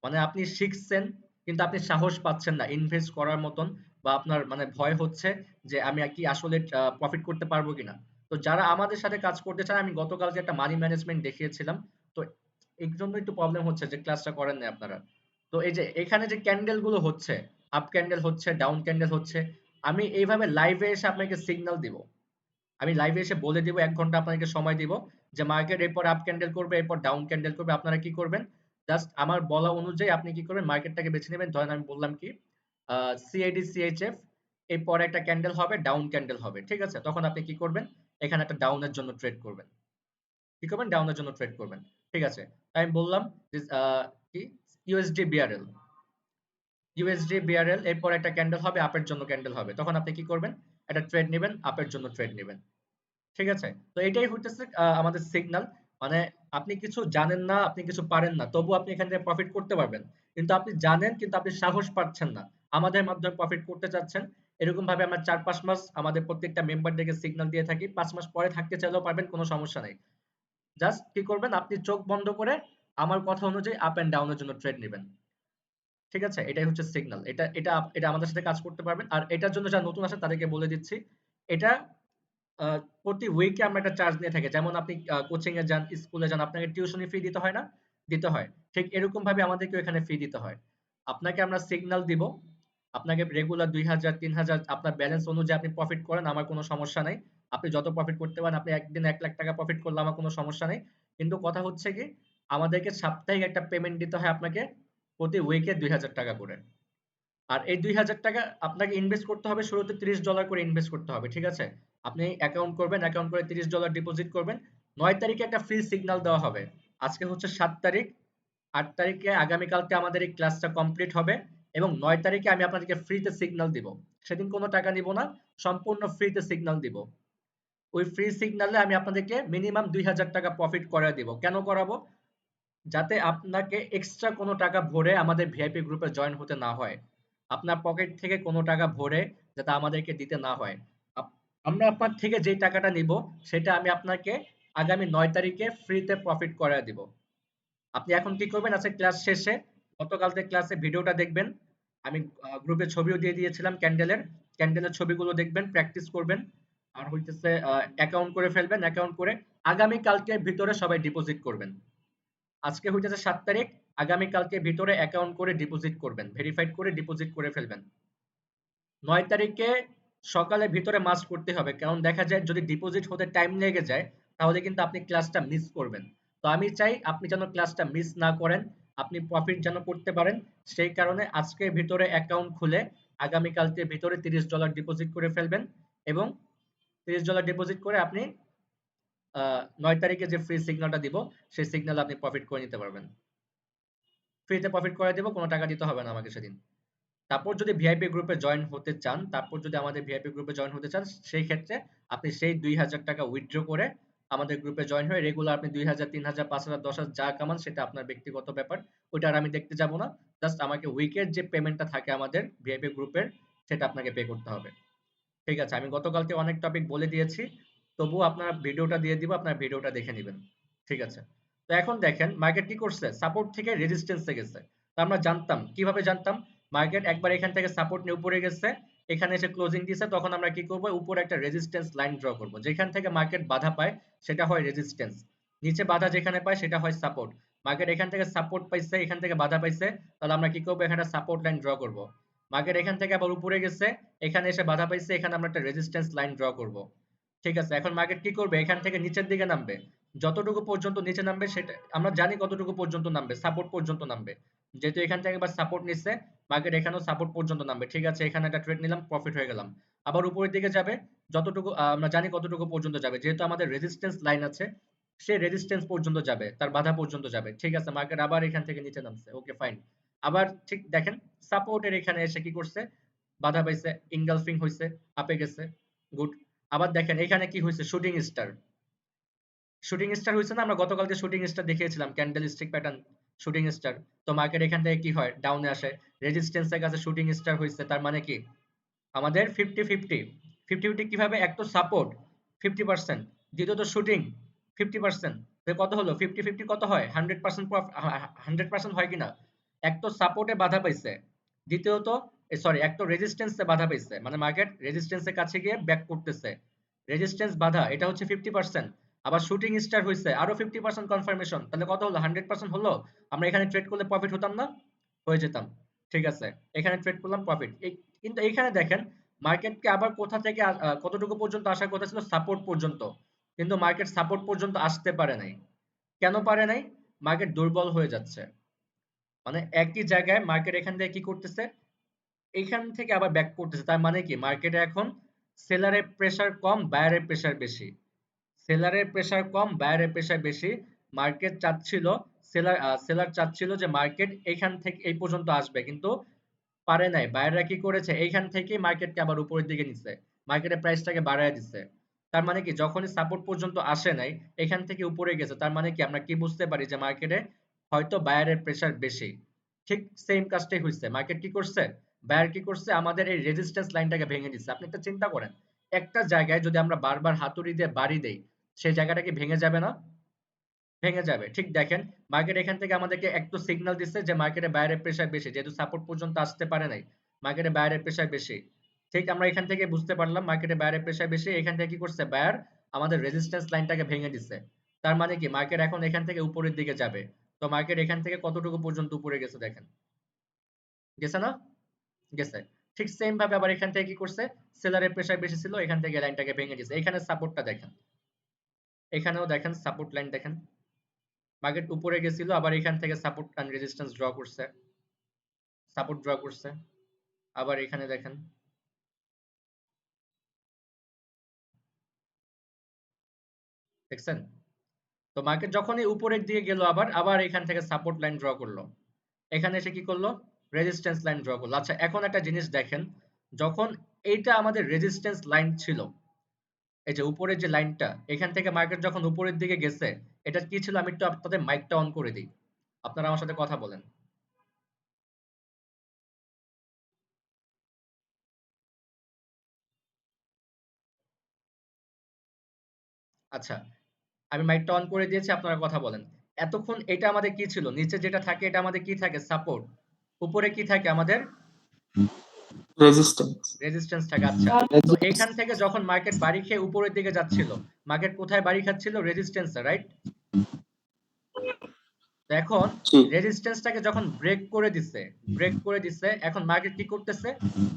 মানে আপনি শিখছেন কিন্তু আপনি সাহস পাচ্ছেন না ইনভেস্ট করার মতন, বা আপনার মানে ভয় হচ্ছে যে আমি কি আসলে প্রফিট করতে পারবো কিনা। তো যারা আমাদের সাথে কাজ করতে চান, আমি গতকাল যে একটা মানি ম্যানেজমেন্ট দেখিয়েছিলাম, তো এই জন্য একটু প্রবলেম হচ্ছে যে ক্লাসটা করেন না আপনারা। তো এই যে এখানে যে ক্যান্ডেল গুলো হচ্ছে, আপ ক্যান্ডেল হচ্ছে, ডাউন ক্যান্ডেল হচ্ছে, আমি এইভাবে লাইভে এসে আপনাকে সিগন্যাল দিব, আমি লাইভে এসে বলে দিব, 1 ঘন্টা আপনাকে সময় দিব যে মার্কেট এরপর আপ ক্যান্ডেল করবে, এরপর ডাউন ক্যান্ডেল করবে, আপনারা কি করবেন, জাস্ট আমার বলা অনুযায়ী আপনি কি করবেন, মার্কেটটাকে বেছে নেবেন। ধরেন আমি বললাম কি সিআইডি সিএইচএফ, এরপর একটা ক্যান্ডেল হবে, ডাউন ক্যান্ডেল হবে, ঠিক আছে, তখন আপনি কি করবেন, এখানে একটা ডাউনের জন্য ট্রেড করবেন, কি করবেন, ডাউনের জন্য ট্রেড করবেন। ঠিক আছে, তাই আমি বললাম যে কি ইউএসডি বিআরএল, ইউএসডি বিআরএল এরপর একটা ক্যান্ডেল হবে, আপের জন্য ক্যান্ডেল হবে, তখন আপনি কি করবেন, একটা ট্রেড নেবেন, আপের জন্য ট্রেড নেবেন। ঠিক আছে, তো এটাই হইতেছে আমাদের সিগন্যাল, মানে আপনি কিছু জানেন না, আপনি কিছু পারেন না, তবু আপনি এখান থেকে প্রফিট করতে পারবেন, কিন্তু আপনি জানেন কিন্তু আপনি সাহস পাচ্ছেন না, আমাদের মাধ্যমে প্রফিট করতে চাচ্ছেন। এরকম ভাবে আমরা 4-5 মাস আমাদের প্রত্যেকটা মেম্বারদেরকে সিগন্যাল দিয়ে থাকি, 5 মাস পরে থাকতে চাইলেও পারবেন, কোনো সমস্যা নেই। জাস্ট কি করবেন, আপনি চোখ বন্ধ করে আমার কথা অনুযায়ী আপ এন্ড ডাউনের জন্য ট্রেড নেবেন। ঠিক আছে, এটাই হচ্ছে সিগন্যাল, এটা আমাদের সাথে কাজ করতে পারবেন। আর এটার জন্য যারা নতুন আছে তাদেরকে বলে দিচ্ছি, এটা প্রতি উইকে আমরা একটা চার্জ নিয়ে থাকি। যেমন আপনি কোচিং এ যান, স্কুলে যান, আপনাকে টিউশনি ফি দিতে হয় না? দিতে হয়। ঠিক এরকম ভাবে আমাদেরকেও এখানে ফি দিতে হয়। আপনাকে আমরা সিগন্যাল দিব, আপনাকে রেগুলার 2000 3000 আপনার ব্যালেন্স অনুযায়ী আপনি প্রফিট করেন, আমার কোনো সমস্যা নাই। আপনি যত প্রফিট করতে পারেন, আপনি একদিনে 1 লাখ টাকা প্রফিট করলে আমার কোনো সমস্যা নেই। কিন্তু কথা হচ্ছে কি, আমাদেরকে সাপ্তাহিক একটা পেমেন্ট দিতে হয় আপনাকে, প্রতি উইকে 2000 টাকা করে। আর এই 2000 টাকা আপনাকে ইনভেস্ট করতে হবে, শুরুতে $30 করে ইনভেস্ট করতে হবে, ঠিক আছে। আপনি অ্যাকাউন্ট করবেন, অ্যাকাউন্ট করে $30 ডিপোজিট করবেন। 9 তারিখে একটা ফ্রি সিগন্যাল দেওয়া হবে। আজকে হচ্ছে 7 তারিখ, 8 তারিখে আগামীকালকে আমাদের এই ক্লাসটা কমপ্লিট হবে এবং 9 তারিখে আমি আপনাদেরকে ফ্রিতে সিগন্যাল দিব। সেদিন কোনো টাকা নিব না, সম্পূর্ণ ফ্রিতে সিগন্যাল দিব। ওই ফ্রি সিগন্যালে আমি আপনাদেরকে মিনিমাম 2000 টাকা প্রফিট করায় দিব। কেন করাবো? যাতে আপনাকে এক্সট্রা কোনো টাকা ভরে আমাদের ভিআইপি গ্রুপে জয়েন হতে না হয়, আপনার পকেট থেকে কোনো টাকা ভরে যাতে আমাদেরকে দিতে না হয়। আমরা আপনার থেকে যে টাকাটা নিব সেটা আমি আপনাকে আগামী 9 তারিখে ফ্রিতে প্রফিট করায় দিব। আপনি এখন কি করবেন, আজকে ক্লাস শেষে গতকালকে ক্লাসে ভিডিওটা দেখবেন, আমি গ্রুপে ছবিও দিয়ে দিয়েছিলাম ক্যান্ডেলের ছবিগুলো দেখবেন, প্র্যাকটিস করবেন, আর হইতেছে অ্যাকাউন্ট করে ফেলবেন, অ্যাকাউন্ট করে আগামী কালকের ভিতরে সবাই ডিপোজিট করবেন। আজকে হইতেছে 7 তারিখ, আগামী কালকে ভিতরে অ্যাকাউন্ট করে ডিপোজিট করবেন, ভেরিফাইড করে ডিপোজিট করে ফেলবেন। 9 তারিখে সকালের ভিতরে মাস্ট করতে হবে, কারণ দেখা যায় যদি ডিপোজিট হতে টাইম লেগে যায় তাহলে কিন্তু আপনি ক্লাসটা মিস করবেন। তো আমি চাই আপনি যেন ক্লাসটা মিস না করেন, আপনি প্রফিট যেন করতে পারেন, সেই কারণে আজকের ভিতরে অ্যাকাউন্ট খুলে আগামীকালকের ভিতরে $30 ডিপোজিট করে ফেলবেন এবং $30 ডিপোজিট করে আপনি 9 তারিখে যে ফ্রি সিগন্যালটা দিব সেই সিগন্যালে আপনি প্রফিট করে নিতে পারবেন। ফ্রিতে প্রফিট করে দেব, কোনো টাকা দিতে হবে না আমাকে সেদিন। তারপর যদি ভিআইপি গ্রুপে জয়েন হতে চান, সেই ক্ষেত্রে আপনি সেই 2000 টাকা উইথড্র করে আমাদের গ্রুপে জয়েন হয়ে রেগুলার আপনি 2000, 3000, 5000, 10,000 যা কামান সেটা আপনার ব্যক্তিগত ব্যাপার, ওইটা আর আমি দেখতে যাব না। জাস্ট আমাকে উইকের যে পেমেন্টটা থাকে আমাদের ভিআইপি গ্রুপের সেটা আপনাকে পে করতে হবে। ঠিক আছে, আমি গতকালকে অনেক টপিক বলে দিয়েছি, তবুও আপনার ভিডিওটা দিয়ে দিব, আপনার ভিডিওটা দেখে নেবেন। ঠিক আছে, তো এখন দেখেন মার্কেট কি করছে, সাপোর্ট থেকে রেজিস্ট্যান্সে গেছে। তো আমরা জানতাম, কিভাবে জানতাম, মার্কেট একবার এখান থেকে সাপোর্ট নিয়ে উপরে গেছে, এখানে এসে ক্লোজিং দিছে, তখন আমরা কি করব, উপরে একটা রেজিস্ট্যান্স লাইন ড্র করব। যেখান থেকে মার্কেট বাধা পায় সেটা হয় রেজিস্ট্যান্স, নিচে বাধা যেখানে পায় সেটা হয় সাপোর্ট। মার্কেট এখান থেকে সাপোর্ট পাইছে, এখান থেকে বাধা পাইছে, তাহলে আমরা কি করব, এখানে সাপোর্ট লাইন ড্র করব। মার্কেট এখান থেকে আবার উপরে গেছে, এখানে এসে বাধা পাইছে, এখানে আমরা একটা রেজিস্ট্যান্স লাইন ড্র করব। ঠিক আছে, এখন মার্কেট কি করবে, এখান থেকে নিচের দিকে নামবে, যতটুকু পর্যন্ত নিচে নামবে সেটা আমরা জানি, কতটুকু পর্যন্ত নামবে, সাপোর্ট পর্যন্ত নামবে। যেহেতু এখান থেকে আবার সাপোর্ট নিচ্ছে, মার্কেট এখানেও সাপোর্ট পর্যন্ত নামবে। ঠিক আছে, এখানে একটা ট্রেড নিলাম, প্রফিট হয়ে গেলাম। আবার উপরের দিকে যাবে, যতটুকু আমরা জানি কতটুকু পর্যন্ত যাবে, যেহেতু আমাদের রেজিস্ট্যান্স লাইন আছে, সে রেজিস্ট্যান্স পর্যন্ত যাবে, তার বাধা পর্যন্ত যাবে। ঠিক আছে, মার্কেট আবার এখান থেকে নিচে নামছে, ওকে ফাইন। আবার ঠিক দেখেন, সাপোর্টের এখানে এসে কি করছে, বাধা পাইছে, ইনগালফিং হইছে, আপে গেছে, গুড। আবার দেখেন এখানে কি হয়েছে, শুটিং স্টার হয়েছে না, আমরা গতকালকে শুটিং স্টার দেখিয়েছিলাম, candle stick pattern, shooting star. তো মার্কেট এখান থেকে কি হয়, ডাউনে আসে, রেজিস্ট্যান্সের কাছে শুটিং স্টার হয়েছে, তার মানে কি আমাদের 50-50 কিভাবে, এক তো সাপোর্ট 50%, দ্বিতীয়ত শুটিং 50%, কত হলো 50-50 কত হয়, 100%, 100% হয় কিনা। এক তো সাপোর্টে বাধা পাইছে, দ্বিতীয়ত সরি এক তো রেজিস্ট্যান্সে বাধা পাইছে, মানে মার্কেট রেজিস্ট্যান্সের কাছে গিয়ে ব্যাক করতেছে, রেজিস্ট্যান্স বাধা, এটা হচ্ছে 50%। আবার শুটিং স্টার হইছে, আরো 50% কনফার্মেশন, তাহলে কত হলো, 100% হলো। আমরা এখানে ট্রেড করলে প্রফিট হতাম না, হয়ে যেতাম। ঠিক আছে, এখানে ট্রেড করলাম, প্রফিট। কিন্তু এখানে দেখেন মার্কেটকে আবার কোথা থেকে কতটুকু পর্যন্ত আসার কথা ছিল, সাপোর্ট পর্যন্ত, কিন্তু মার্কেট সাপোর্ট পর্যন্ত আসতে পারে নাই। কেন পারে নাই, মার্কেট দুর্বল হয়ে যাচ্ছে, মানে একই জায়গায় মার্কেট এখান থেকে কি করতেছে, এখান থেকে আবার ব্যাক করতেছে। তার মানে কি, মার্কেটে এখন সেলারের প্রেসার কম, বায়ারের প্রেসার বেশি। সেলারের প্রেসার কম, বায়ারের প্রেসার বেশি। মার্কেট চাচ্ছিল, সেলার চাচ্ছিল যে মার্কেট এখান থেকে এই পর্যন্ত আসবে, কিন্তু পারে নাই। বায়াররা কি করেছে, এইখান থেকে মার্কেটকে আবার উপরের দিকে নিচ্ছে, মার্কেটের প্রাইসটাকে বাড়ায় দিচ্ছে। তার মানে কি, যখনই সাপোর্ট পর্যন্ত আসে নাই, এখান থেকে উপরে গেছে, তার মানে কি আমরা কি বুঝতে পারি, যে মার্কেটে হয়তো বায়ারের প্রেসার বেশি। ঠিক সেম কাজটাই হয়েছে, মার্কেট কি করছে, বায়ার কি করছে, আমাদের এই রেজিস্ট্যান্স লাইনটাকে ভেঙে দিচ্ছে। আপনি একটা চিন্তা করেন, একটা জায়গায় যদি আমরা বারবার হাতুড়ি দিয়ে বাড়ি দেই, সেই জায়গাটা কি ভেঙে যাবে না, ভেঙে যাবে। ঠিক দেখেন, মার্কেট এখান থেকে আমাদেরকে একটু সিগন্যাল দিচ্ছে যে মার্কেটে বায়ারের প্রেসার বেশি, যেহেতু সাপোর্ট পর্যন্ত আসতে পারে নাই, মার্কেটে বায়ারের প্রেসার বেশি। ঠিক আমরা এখান থেকে বুঝতে পারলাম মার্কেটে বায়ারের প্রেসার বেশি, এখান থেকে কি করছে, বায়ার আমাদের রেজিস্ট্যান্স লাইনটাকে ভেঙে দিচ্ছে। তার মানে কি, মার্কেট এখন এখান থেকে উপরের দিকে যাবে। তো মার্কেট এখান থেকে কতটুকু পর্যন্ত উপরে গেছে দেখেন, গেছে না, গেছে। ঠিক সেম ভাবে আবার এখান থেকে কি করছে, সেলারের প্রেসার বেশি ছিল, এখান থেকে লাইনটাকে ভেঙে দিচ্ছে। এখানে সাপোর্টটা দেখেন, এখানেও দেখেন সাপোর্ট লাইন দেখেন, মার্কেট উপরে গেছিল, আবার এখান থেকে সাপোর্ট এন্ড রেজিস্ট্যান্স ড্র করছে, সাপোর্ট ড্র করছে। আবার এখানে দেখেন, দেখছেন। তো মার্কেট যখনই উপরের দিকে গেল, আবার আবার এখান থেকে সাপোর্ট লাইন ড্র করলো, এখানে এসে কি করলো, রেজিস্ট্যান্স লাইন ড্র করলো। আচ্ছা, এখন একটা জিনিস দেখেন, যখন এইটা আমাদের রেজিস্ট্যান্স লাইন ছিল, এই যে উপরের যে লাইনটা, এখান থেকে মার্কেট যখন উপরের দিকে গেছে, এটা কি ছিল, আমি একটু আপনাদের মাইকটা অন করে দিই, আপনারা আমার সাথে কথা বলেন। আচ্ছা, আমি মাইকটা অন করে দিয়েছি, আপনারা কথা বলেন। এতক্ষণ এটা আমাদের কি ছিল, নিচে যেটা থাকে এটা আমাদের কি থাকে, সাপোর্ট। উপরে কি থাকে আমাদের, রেজিস্ট্যান্স থাকে। আচ্ছা, তো এখান থেকে যখন মার্কেট বাড়ি খেয়ে উপরের দিকে যাচ্ছিল, মার্কেট কোথায় বাড়ি খাচ্ছিল, রেজিস্ট্যান্সে, রাইট। এখন রেজিস্ট্যান্সটাকে যখন ব্রেক করে দিচ্ছে, এখন মার্কেট কি করতেছে,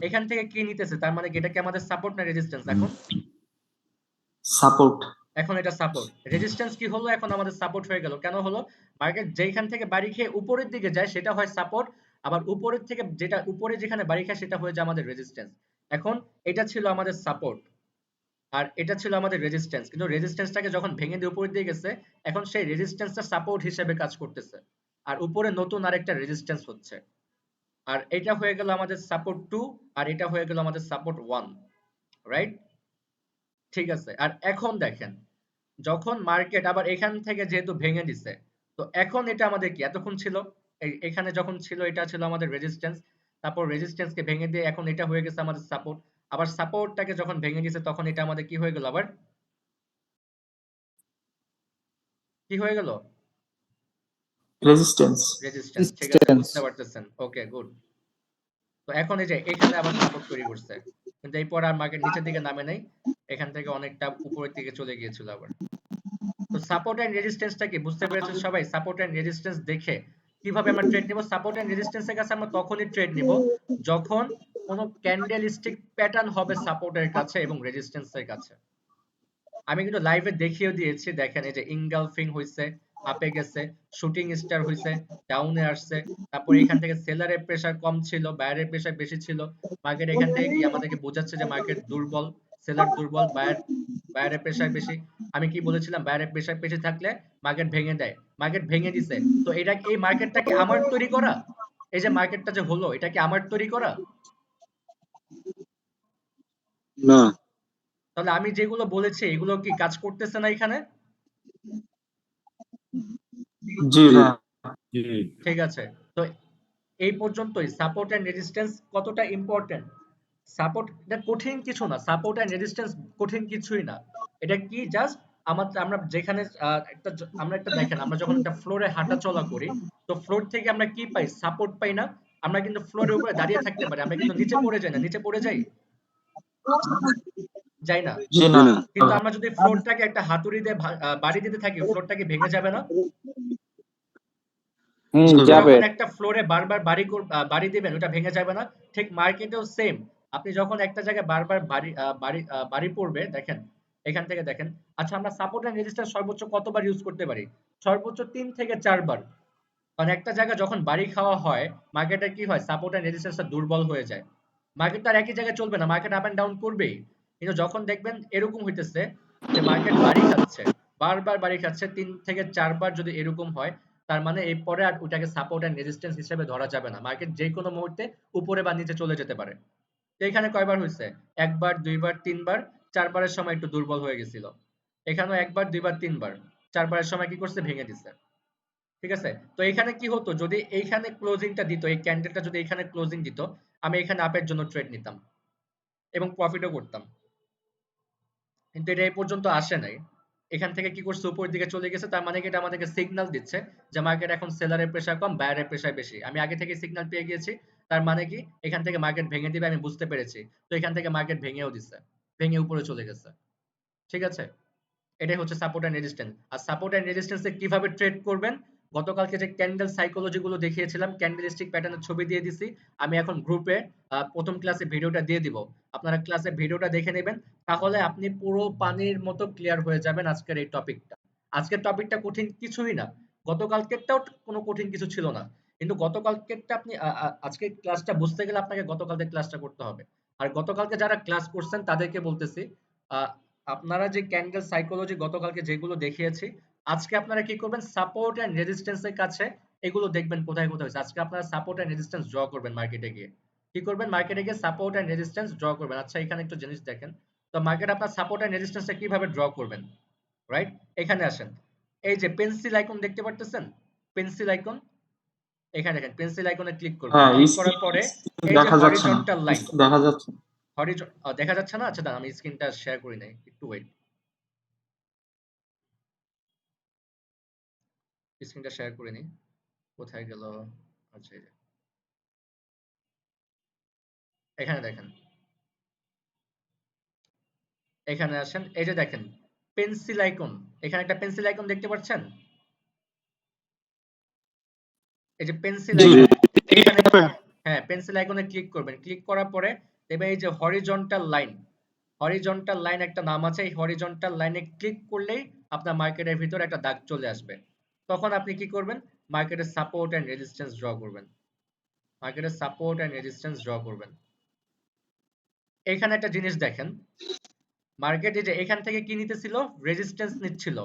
এখান থেকে কি নিতেছে, তার মানে কি এটা কি আমাদের সাপোর্ট না রেজিস্ট্যান্স, এখন সাপোর্ট। এখন এটা সাপোর্ট। রেজিস্ট্যান্স কি হলো? এখন আমাদের সাপোর্ট হয়ে গেল। কেন হলো? মার্কেট যেইখান থেকে বাড়ি খেয়ে উপরের দিকে যায় সেটা হয় সাপোর্ট, আবার উপরের থেকে যেটা উপরে যেখানে বাড়ি খায় সেটা হয়ে যায় আমাদের রেজিস্ট্যান্স। এখন এটা ছিল আমাদের সাপোর্ট আর এটা ছিল আমাদের রেজিস্ট্যান্স, কিন্তু রেজিস্ট্যান্সটাকে যখন ভেঙে দিয়ে উপরে দিয়ে গেছে, এখন সেই রেজিস্ট্যান্সটা সাপোর্ট হিসেবে কাজ করতেছে আর উপরে নতুন আরেকটা রেজিস্ট্যান্স হচ্ছে। আর এটা হয়ে গেল আমাদের সাপোর্ট 2 আর এটা হয়ে গেল আমাদের সাপোর্ট 1, রাইট? ঠিক আছে। আর এখন দেখেন, যখন মার্কেট আবার এখান থেকে যেহেতু ভেঙে দিছে, তো এখন এটা আমাদের কি এতক্ষণ ছিল, এখানে যখন ছিল এটা ছিল আমাদের রেজিস্ট্যান্স, তারপর রেজিস্ট্যান্সকে ভেঙে দিয়ে এখন এটা হয়ে গেছে আমাদের সাপোর্ট, আবার সাপোর্টটাকে যখন ভেঙে দিয়েছে তখন এটা আমাদের কি হয়ে গেল, আবার কি হয়ে গেল? রেজিস্ট্যান্স। রেজিস্ট্যান্স। ঠিক আছে, বুঝতে পারতেছেন? ওকে, গুড। তো এখন এই যে এখানে আবার সাপোর্ট তৈরি করছে, কিন্তু এরপর আর মার্কেট নিচের দিকে নামে নাই, এখান থেকে অনেকটা উপরের দিকে চলে গিয়েছিল আবার। তো সাপোর্ট এন্ড রেজিস্ট্যান্সটা কি বুঝতে পেরেছেন সবাই? সাপোর্ট এন্ড রেজিস্ট্যান্স দেখে কিভাবে আমরা ট্রেড নিব? সাপোর্ট এন্ড রেজিস্ট্যান্সের কাছে আমরা তখনই ট্রেড নিব যখন কোন ক্যান্ডেলস্টিক প্যাটার্ন হবে সাপোর্টের কাছে এবং রেজিস্ট্যান্সের কাছে। আমি কিন্তু লাইভে দেখিয়ে দিয়েছি, দেখেন এই যে ইনগালফিং হইছে, আপে গেছে, শুটিং স্টার হইছে, ডাউনে আসছে, তারপর এখান থেকে সেলারের প্রেসার কম ছিল, বায়ারের প্রেসার বেশি ছিল, মার্কেট এখান থেকে কি আমাদেরকে বোঝাচ্ছে যে মার্কেট দুর্বল, সেলার দুর্বল, বায়ারের প্রেসার বেশি। আমি কি বলেছিলাম? বায়ারের প্রেসার বেশি থাকলে মার্কেট ভেঙে দেয়, মার্কেট ভেঙে দিছে। তো এটা এই মার্কেটটা কি আমার তৈরি করা? এই যে মার্কেটটা যে হলো এটা কি আমার তৈরি করা? না। তাহলে আমি যেগুলো বলেছি এগুলো কি কাজ করতেছে না এখানে? জি ভাইয়া। ঠিক আছে। তো এই পর্যন্তই সাপোর্ট এন্ড রেজিস্ট্যান্স কতটা ইম্পর্টেন্ট। সাপোর্ট এটা কঠিন কিছু না, সাপোর্ট এন্ড রেজিস্ট্যান্স কঠিন কিছুই না। এটা কি জাস্ট আমরা যেখানে আমরা একটা দেখেন, আমরা যখন একটা ফ্লোরে হাঁটা চলা করি, তো ফ্লোর থেকে আমরা কি পাই? সাপোর্ট পাই না? আমরা কিন্তু ফ্লোরের উপরে দাঁড়িয়ে থাকতে পারি, আমরা কিন্তু নিচে পড়ে যাই না, নিচে পড়ে যাই যাই না। জি না। কিন্তু আমরা যদি ফ্লোরটাকে একটা হাতুড়ি দিয়ে বাড়ি দিতে থাকি, ফ্লোরটা কি ভেঙে যাবে না? জি আপনি যাবে। যখন একটা ফ্লোরে বারবার বাড়ি দিবেন ওটা ভেঙে যাবে না? ঠিক মার্কেটেও সেম। আপনি যখন একটা জায়গায় বারবার বাড়ি পড়বে, দেখেন এখান থেকে দেখেন। আচ্ছা, আমরা সাপোর্ট এন্ড রেজিস্ট্যান্স সর্বোচ্চ কতবার ইউজ করতে পারি? সর্বোচ্চ 3 থেকে 4 বার। কারণ একটা জায়গা যখন বাড়ি খাওয়া হয়, মার্কেটের কি হয়? সাপোর্ট এন্ড রেজিস্ট্যান্সটা দুর্বল হয়ে যায়। মার্কেট তো আর একই জায়গায় চলবে না, মার্কেট আপ এন্ড ডাউন করবেই। কিন্তু যখন দেখবেন এরকম হইতেছে যে মার্কেট বাড়ি খাচ্ছে, বারবার বাড়ি খাচ্ছে, 3 থেকে 4 বার যদি এরকম হয়, তার মানে এরপরে আর ওটাকে সাপোর্ট এন্ড রেজিস্ট্যান্স হিসেবে ধরা যাবে না। মার্কেট যে কোনো মুহূর্তে উপরে বা নিচে চলে যেতে পারে। তো এখানে কয়বার হইছে? একবার, দুইবার, তিনবার, 4 বারের সময় একটু দুর্বল হয়ে গেছিল। এখানেও একবার, দুইবার, তিনবার, 4 বারের সময় কি করছে? ভেঙে দিছে। ঠিক আছে? তো এখানে কি হতো? যদি এইখানে ক্লোজিংটা দিত, এই ক্যান্ডেলটা যদি এখানে ক্লোজিং দিত, আমি এখানে আপের জন্য ট্রেড নিতাম এবং প্রফিটও করতাম। কিন্তু এটা এই পর্যন্ত আসে নাই। এখান থেকে কি করছে? উপরের দিকে চলে গেছে। তার মানে কি এটা আমাদেরকে সিগন্যাল দিচ্ছে যে মার্কেট এখন সেলারের প্রেসার কম, বায়ারের প্রেসার বেশি। আমি আগে থেকে সিগন্যাল পেয়ে গিয়েছি। তার মানে কি এখান থেকে মার্কেট ভেঙে দিবে, আমি বুঝতে পেরেছি। তো এখান থেকে মার্কেট ভেঙেও দিছে, ভেঙে উপরে চলে গেছে। ঠিক আছে? এটাই হচ্ছে সাপোর্ট এন্ড রেজিস্ট্যান্স। আর সাপোর্ট এন্ড রেজিস্ট্যান্সে কিভাবে ট্রেড করবেন? গতকালকে যে ক্যান্ডেল সাইকোলজি গুলো দেখিয়েছিলাম, ক্যান্ডেলস্টিক প্যাটার্নের ছবি দিয়ে দিছি। আমি এখন গ্রুপে প্রথম ক্লাসে ভিডিওটা দিয়ে দিব। আপনারা ক্লাসে ভিডিওটা দেখে নেবেন, তাহলে আপনি পুরো পানির মতো ক্লিয়ার হয়ে যাবেন আজকের এই টপিকটা। আজকের টপিকটা কঠিন কিছুই না, গতকালকেরটাও কোনো কঠিন কিছু ছিল না। কিন্তু গতকালকেরটা আপনি আজকের ক্লাসটা বুঝতে গেলে আপনাকে গতকালকের ক্লাসটা করতে হবে। আর গতকালকে যারা ক্লাস করছেন তাদেরকে বলতেছি, আহ, আপনারা যে ক্যান্ডেল সাইকোলজি গতকালকে যেগুলো দেখিয়েছি, আজকে আপনারা কি করবেন? সাপোর্ট এন্ড রেজিস্ট্যান্স এর কাছে এগুলো দেখবেন কোথায় কোথায় হয়েছে। আজকে আপনারা সাপোর্ট এন্ড রেজিস্ট্যান্স ড্র করবেন মার্কেটে গিয়ে। কি করবেন? মার্কেটে গিয়ে সাপোর্ট এন্ড রেজিস্ট্যান্স ড্র করবেন। আচ্ছা, এখানে একটু জিনিস দেখেন। তো মার্কেট আপনার সাপোর্ট এন্ড রেজিস্ট্যান্সটা কিভাবে ড্র করবেন, রাইট? এখানে আসেন। এই যে পেন্সিল আইকন দেখতে পারতেছেন, পেন্সিল আইকন, এখানে দেখেন পেন্সিল আইকনে ক্লিক করবেন। হ্যাঁ, ক্লিক করার পরে এই যে দেখা যাচ্ছে না। হরিজন্টাল লাইন, দেখা যাচ্ছে না। দেখা যাচ্ছে না? আচ্ছা দাঁড়ান, আমি স্ক্রিনটা শেয়ার করি নাই, একটু ওয়েট। স্ক্রিনটা শেয়ার করে নিই। কোথায় গেল? আচ্ছা, এই যে এখানে দেখেন, এখানে আসেন। এই যে দেখেন পেন্সিল আইকন, এখানে একটা পেন্সিল আইকন দেখতে পাচ্ছেন? এই যে পেন্সিল জি। আইকন, এখানে হ্যাঁ পেন্সিল আইকনে ক্লিক করবেন। ক্লিক করার পরে দেখবেন এই যে হরিজন্টাল লাইন, হরিজন্টাল লাইন একটা নাম আছে, এই হরিজন্টাল লাইনে ক্লিক করলেই আপনার মার্কেটের ভিতরে একটা দাগ চলে আসবে। তখন আপনি কি করবেন? মার্কেটের সাপোর্ট এন্ড রেজিস্ট্যান্স ড্র করবেন। মার্কেটের সাপোর্ট এন্ড রেজিস্ট্যান্স ড্র করবেন। এখানে একটা জিনিস দেখেন, মার্কেট এই যে এখান থেকে কি নিতেছিল? রেজিস্ট্যান্স নিচ্ছিল।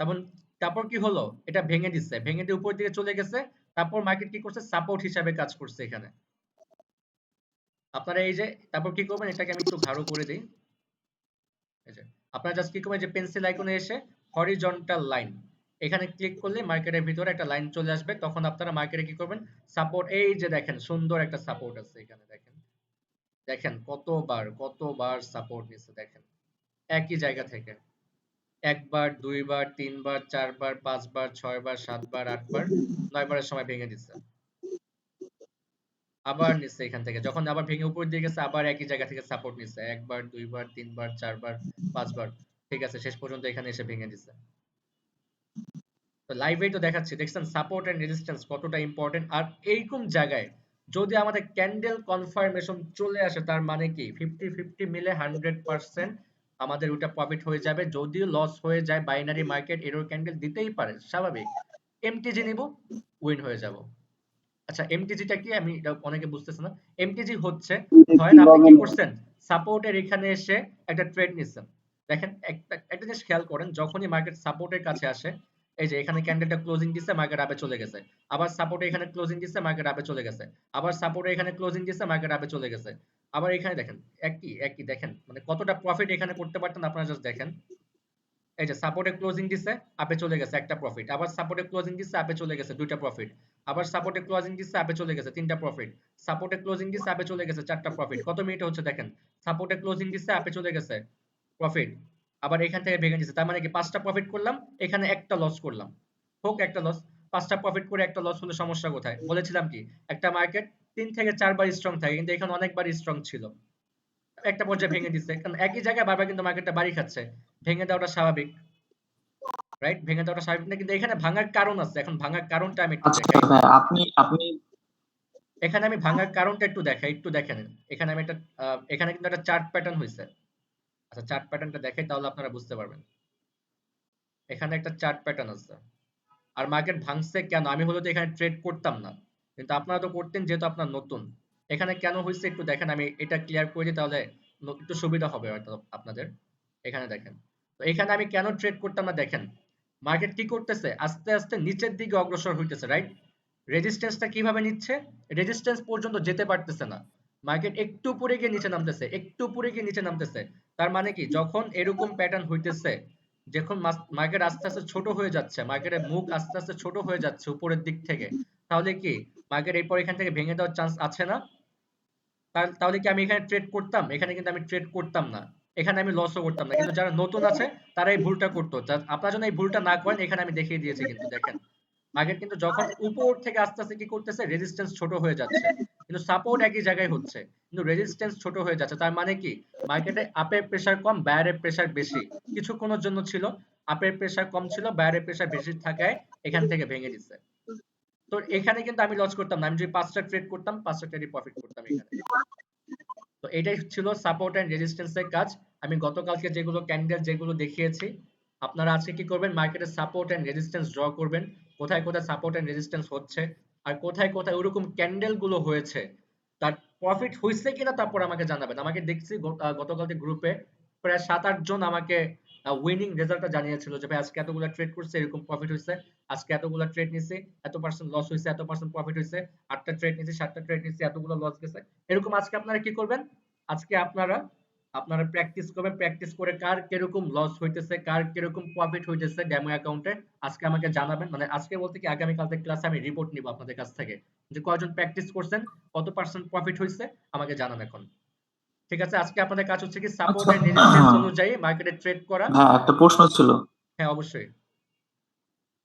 তারপর তারপর কি হলো? এটা ভেঙে দিচ্ছে, ভেঙে দিয়ে উপর দিকে চলে গেছে। তারপর মার্কেট কি করছে? সাপোর্ট হিসাবে কাজ করছে এখানে। আপনারা এই যে তারপর কি করবেন? এটাকে আমি একটু গাঢ় করে দিই। এই যে আপনারা জাস্ট কি করবেন? যে পেন্সিল আইকনে এসে হরিজন্টাল লাইন এখানে ক্লিক করলে মার্কেটের ভিতরে একটা লাইন চলে আসবে। তখন আপনারা মার্কেটে কি করবেন? সাপোর্ট, এই যে দেখেন সুন্দর একটা সাপোর্ট আছে এখানে, দেখেন দেখেন কতবার সাপোর্ট নিচ্ছে দেখেন, একই জায়গা থেকে একবার, দুইবার, তিনবার, চারবার, পাঁচবার, ছয়বার, সাতবার, আটবার, 9 বারের সময় ভেঙে দিচ্ছে। আবার নিচ্ছে এখান থেকে, যখন আবার ভেঙে উপর দিয়ে গেছে আবার একই জায়গা থেকে সাপোর্ট নিচ্ছে, একবার, দুইবার, তিনবার, চারবার, পাঁচবার, ঠিক আছে, শেষ পর্যন্ত এখানে এসে ভেঙে দিচ্ছে। তো লাইভেই তো দেখাচ্ছি, দেখছেন সাপোর্ট এন্ড রেজিস্ট্যান্স কতটা ইম্পর্টেন্ট। আর এইরকম জায়গায় যদি আমাদের ক্যান্ডেল কনফার্মেশন চলে আসে, তার মানে কি 50-50 মিলে 100% আমাদের ওটা প্রফিট হয়ে যাবে। যদিও লস হয়ে যায়, বাইনারি মার্কেট এরর ক্যান্ডেল দিতেই পারে, স্বাভাবিক। এমটিজি নিব, উইন হয়ে যাব। আচ্ছা, এমটিজিটা কি? আমি এটা অনেকে বুঝতেছে না। এমটিজি হচ্ছে, ধরেন আপনি কি করছেন? সাপোর্টের এখানে এসে একটা ট্রেড নিচ্ছেন। দেখেন একটা জিনিস খেয়াল করেন, যখনই মার্কেট সাপোর্টের কাছে আসে, এই যে এখানে ক্যান্ডেলটা ক্লোজিং দিচ্ছে, মার্কেট আপে চলে গেছে। আবার সাপোর্টে এখানে ক্লোজিং দিচ্ছে, মার্কেট আপে চলে গেছে। আবার সাপোর্টে এখানে ক্লোজিং দিচ্ছে, মার্কেট আপে চলে গেছে। আবার এখানে দেখেন একই দেখেন, মানে কতটা প্রফিট এখানে করতে পারতেন আপনারা, জাস্ট দেখেন। এই যে সাপোর্টে ক্লোজিং দিচ্ছে, আপে চলে গেছে, একটা প্রফিট। আবার সাপোর্টে ক্লোজিং দিচ্ছে, আপে চলে গেছে, দুইটা প্রফিট। আবার সাপোর্টে ক্লোজিং দিচ্ছে, আপে চলে গেছে, তিনটা প্রফিট। সাপোর্টে ক্লোজিং দিচ্ছে, আপে চলে গেছে, চারটা প্রফিট। কত মিনিটে হচ্ছে দেখেন, সাপোর্টে ক্লোজিং দিচ্ছে, আপে চলে গেছে, প্রফিট। আবার এখান থেকে ভেঙে দিচ্ছে, তার মানে কি 5টা প্রফিট করলাম, এখানে একটা লস করলাম। হোক একটা লস, 5টা প্রফিট করে একটা লস হলে সমস্যা কোথায়? বলেছিলাম কি একটা মার্কেট 3 থেকে 4 বার স্ট্রং থাকে, কিন্তু এখানে অনেকবার স্ট্রং ছিল, একটা পর্যায়ে ভেঙে দিচ্ছে। কারণ একই জায়গায় বারবার কিন্তু মার্কেটটা বাড়ি খাচ্ছে, ভেঙে দেওয়াটা স্বাভাবিক, রাইট? ভেঙে দেওয়াটা স্বাভাবিক না, কিন্তু এখানে ভাঙার কারণ আছে। এখন ভাঙার কারণটা আমি একটু আচ্ছা দেখাই। ভাই, আপনি এখানে আমি ভাঙার কারণটা একটু দেখাই, একটু দেখেন। এখানে আমি একটা এখানে কিন্তু একটা চার্ট প্যাটার্ন হয়েছে। আচ্ছা, চার্ট প্যাটার্নটা দেখাই, তাহলে আপনারা বুঝতে পারবেন। এখানে একটা চার্ট প্যাটার্ন আছে। আর মার্কেট ভাঙছে কেন? আমি হলো তো এখানে ট্রেড করতাম না, কিন্তু আপনারা তো করতেন, যেহেতু আপনার নতুন। এখানে কেন হয়েছে একটু দেখেন, আমি এটা ক্লিয়ার করে দিই, তাহলে একটু সুবিধা হবে হয়তো আপনাদের। এখানে দেখেন, তো এখানে আমি কেন ট্রেড করতাম না দেখেন। মার্কেট কি করতেছে? আস্তে আস্তে নিচের দিকে অগ্রসর হইতেছে, রাইট? রেজিস্ট্যান্সটা কিভাবে নিচ্ছে? রেজিস্ট্যান্স পর্যন্ত যেতে পারতেছে না, মার্কেট একটু উপরে গিয়ে নিচে নামতেছে, একটু উপরে গিয়ে নিচে নামতেছে। তার মানে কি, যখন এরকম প্যাটার্ন হইতেছে, যখন মার্কেট আস্তে আস্তে ছোট হয়ে যাচ্ছে, মার্কেটের মুখ আস্তে আস্তে ছোট হয়ে যাচ্ছে উপরের দিক থেকে, তাহলে কি মার্কেট এরপর এখান থেকে ভেঙে দেওয়ার চান্স আছে না? তাহলে কি আমি এখানে ট্রেড করতাম? এখানে কিন্তু আমি ট্রেড করতাম না, এখানে আমি লসও করতাম না। কিন্তু যারা নতুন আছে তারা এই ভুলটা করতো। আপনারা যেন এই ভুলটা না করেন, এখানে আমি দেখিয়ে দিয়েছি। কিন্তু দেখেন, মার্কেট কিন্তু যখন উপর থেকে আস্তে আস্তে কি করতেছে, রেজিস্ট্যান্স ছোট হয়ে যাচ্ছে, কিন্তু সাপোর্ট একই জায়গায় হচ্ছে, কিন্তু রেজিস্ট্যান্স ছোট হয়ে যাচ্ছে। তার মানে কি, মার্কেটে আপের প্রেসার কম, বায়ারের প্রেসার বেশি। কিছুক্ষণের জন্য ছিল, আপের প্রেসার কম ছিল, বায়ারের প্রেসার বেশি থাকায় এখান থেকে ভেঙে দিচ্ছে। তো এখানে কিন্তু আমি লস করতাম না, আমি যদি 5টা ট্রেড করতাম, 5টা ট্রেডই প্রফিট করতাম এখানে। তো এটাই ছিল সাপোর্ট এন্ড রেজিস্ট্যান্সের কাজ। আমি গতকালকে যেগুলো ক্যান্ডেল যেগুলো দেখিয়েছি, আপনারা আজকে কি করবেন? মার্কেটের সাপোর্ট এন্ড রেজিস্ট্যান্স ড্র করবেন, কোথায় কোথায় সাপোর্ট এন্ড রেজিস্ট্যান্স হচ্ছে, আর কোথায় কোথায় ওরকম ক্যান্ডেল গুলো হয়েছে, তার প্রফিট হয়েছে কিনা তারপর আমাকে জানাবেন। আমাকে দেখছি গতকালকে গ্রুপে প্রায় 7-8 জন আমাকে উইনিং রেজাল্টটা জানিয়েছিল, যে ভাই আজকে এতগুলো ট্রেড করছে, এরকম প্রফিট হয়েছে, আজকে এতগুলো ট্রেড নিছি, এত পার্সেন্ট লস হয়েছে, এত পার্সেন্ট প্রফিট হয়েছে, 8টা ট্রেড নিছি, 7টা ট্রেড নিছি, এতগুলো লস গেছে। এরকম আজকে আপনারা কি করবেন? আজকে আপনারা প্র্যাকটিস করবেন, প্র্যাকটিস করে কার কিরকম লস হইতেছে, কার কিরকম প্রফিট হইতেছে ডেমো অ্যাকাউন্টে আজকে আমাকে জানাবেন। মানে আজকে বলতে কি, আগামী কালকে ক্লাসে আমি রিপোর্ট নিব আপনাদের কাছ থেকে, যে কয়জন প্র্যাকটিস করছেন, কত পার্সেন্ট প্রফিট হইছে, আমাকে জানান এখন। ঠিক আছে? আজকে আপনাদের কাজ হচ্ছে কি, সাপোর্ট আচ্ছা এন্ড রেজিস্ট্যান্স অনুযায়ী মার্কেটে ট্রেড করা। ভাই, একটা প্রশ্ন ছিল। হ্যাঁ, অবশ্যই।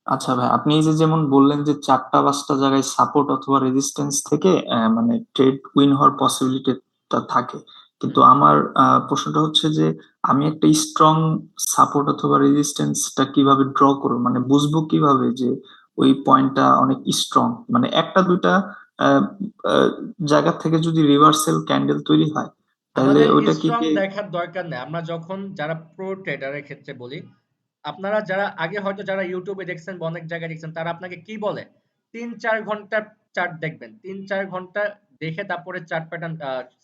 আচ্ছা ভাই, আপনি এই যে যেমন বললেন যে 4টা-5টা জায়গায় সাপোর্ট অথবা রেজিস্ট্যান্স থেকে মানে ট্রেড উইন হওয়ার পসিবিলিটিটা থাকে, কিন্তু আমার প্রশ্নটা হচ্ছে যে আমি একটা স্ট্রং সাপোর্ট অথবা রেজিস্ট্যান্সটা কিভাবে ড্র করব, মানে বুঝবো কিভাবে যে ওই পয়েন্টটা অনেক স্ট্রং? মানে একটা দুইটা আহ, আহ, জায়গা থেকে যদি রিভার্সাল ক্যান্ডেল তৈরি হয়, তাহলে আমাদের ওইটা কি স্ট্রং দেখার দরকার নেই। আমরা যখন যারা প্রো ট্রেডারের ক্ষেত্রে বলি, আপনারা যারা আগে হয়তো যারা ইউটিউবে দেখছেন বা অনেক জায়গায় দেখছেন, তারা আপনাকে কি বলে ৩-৪ ঘন্টার চার্ট দেখবেন, ৩-৪ ঘন্টা দেখে তারপরে chart pattern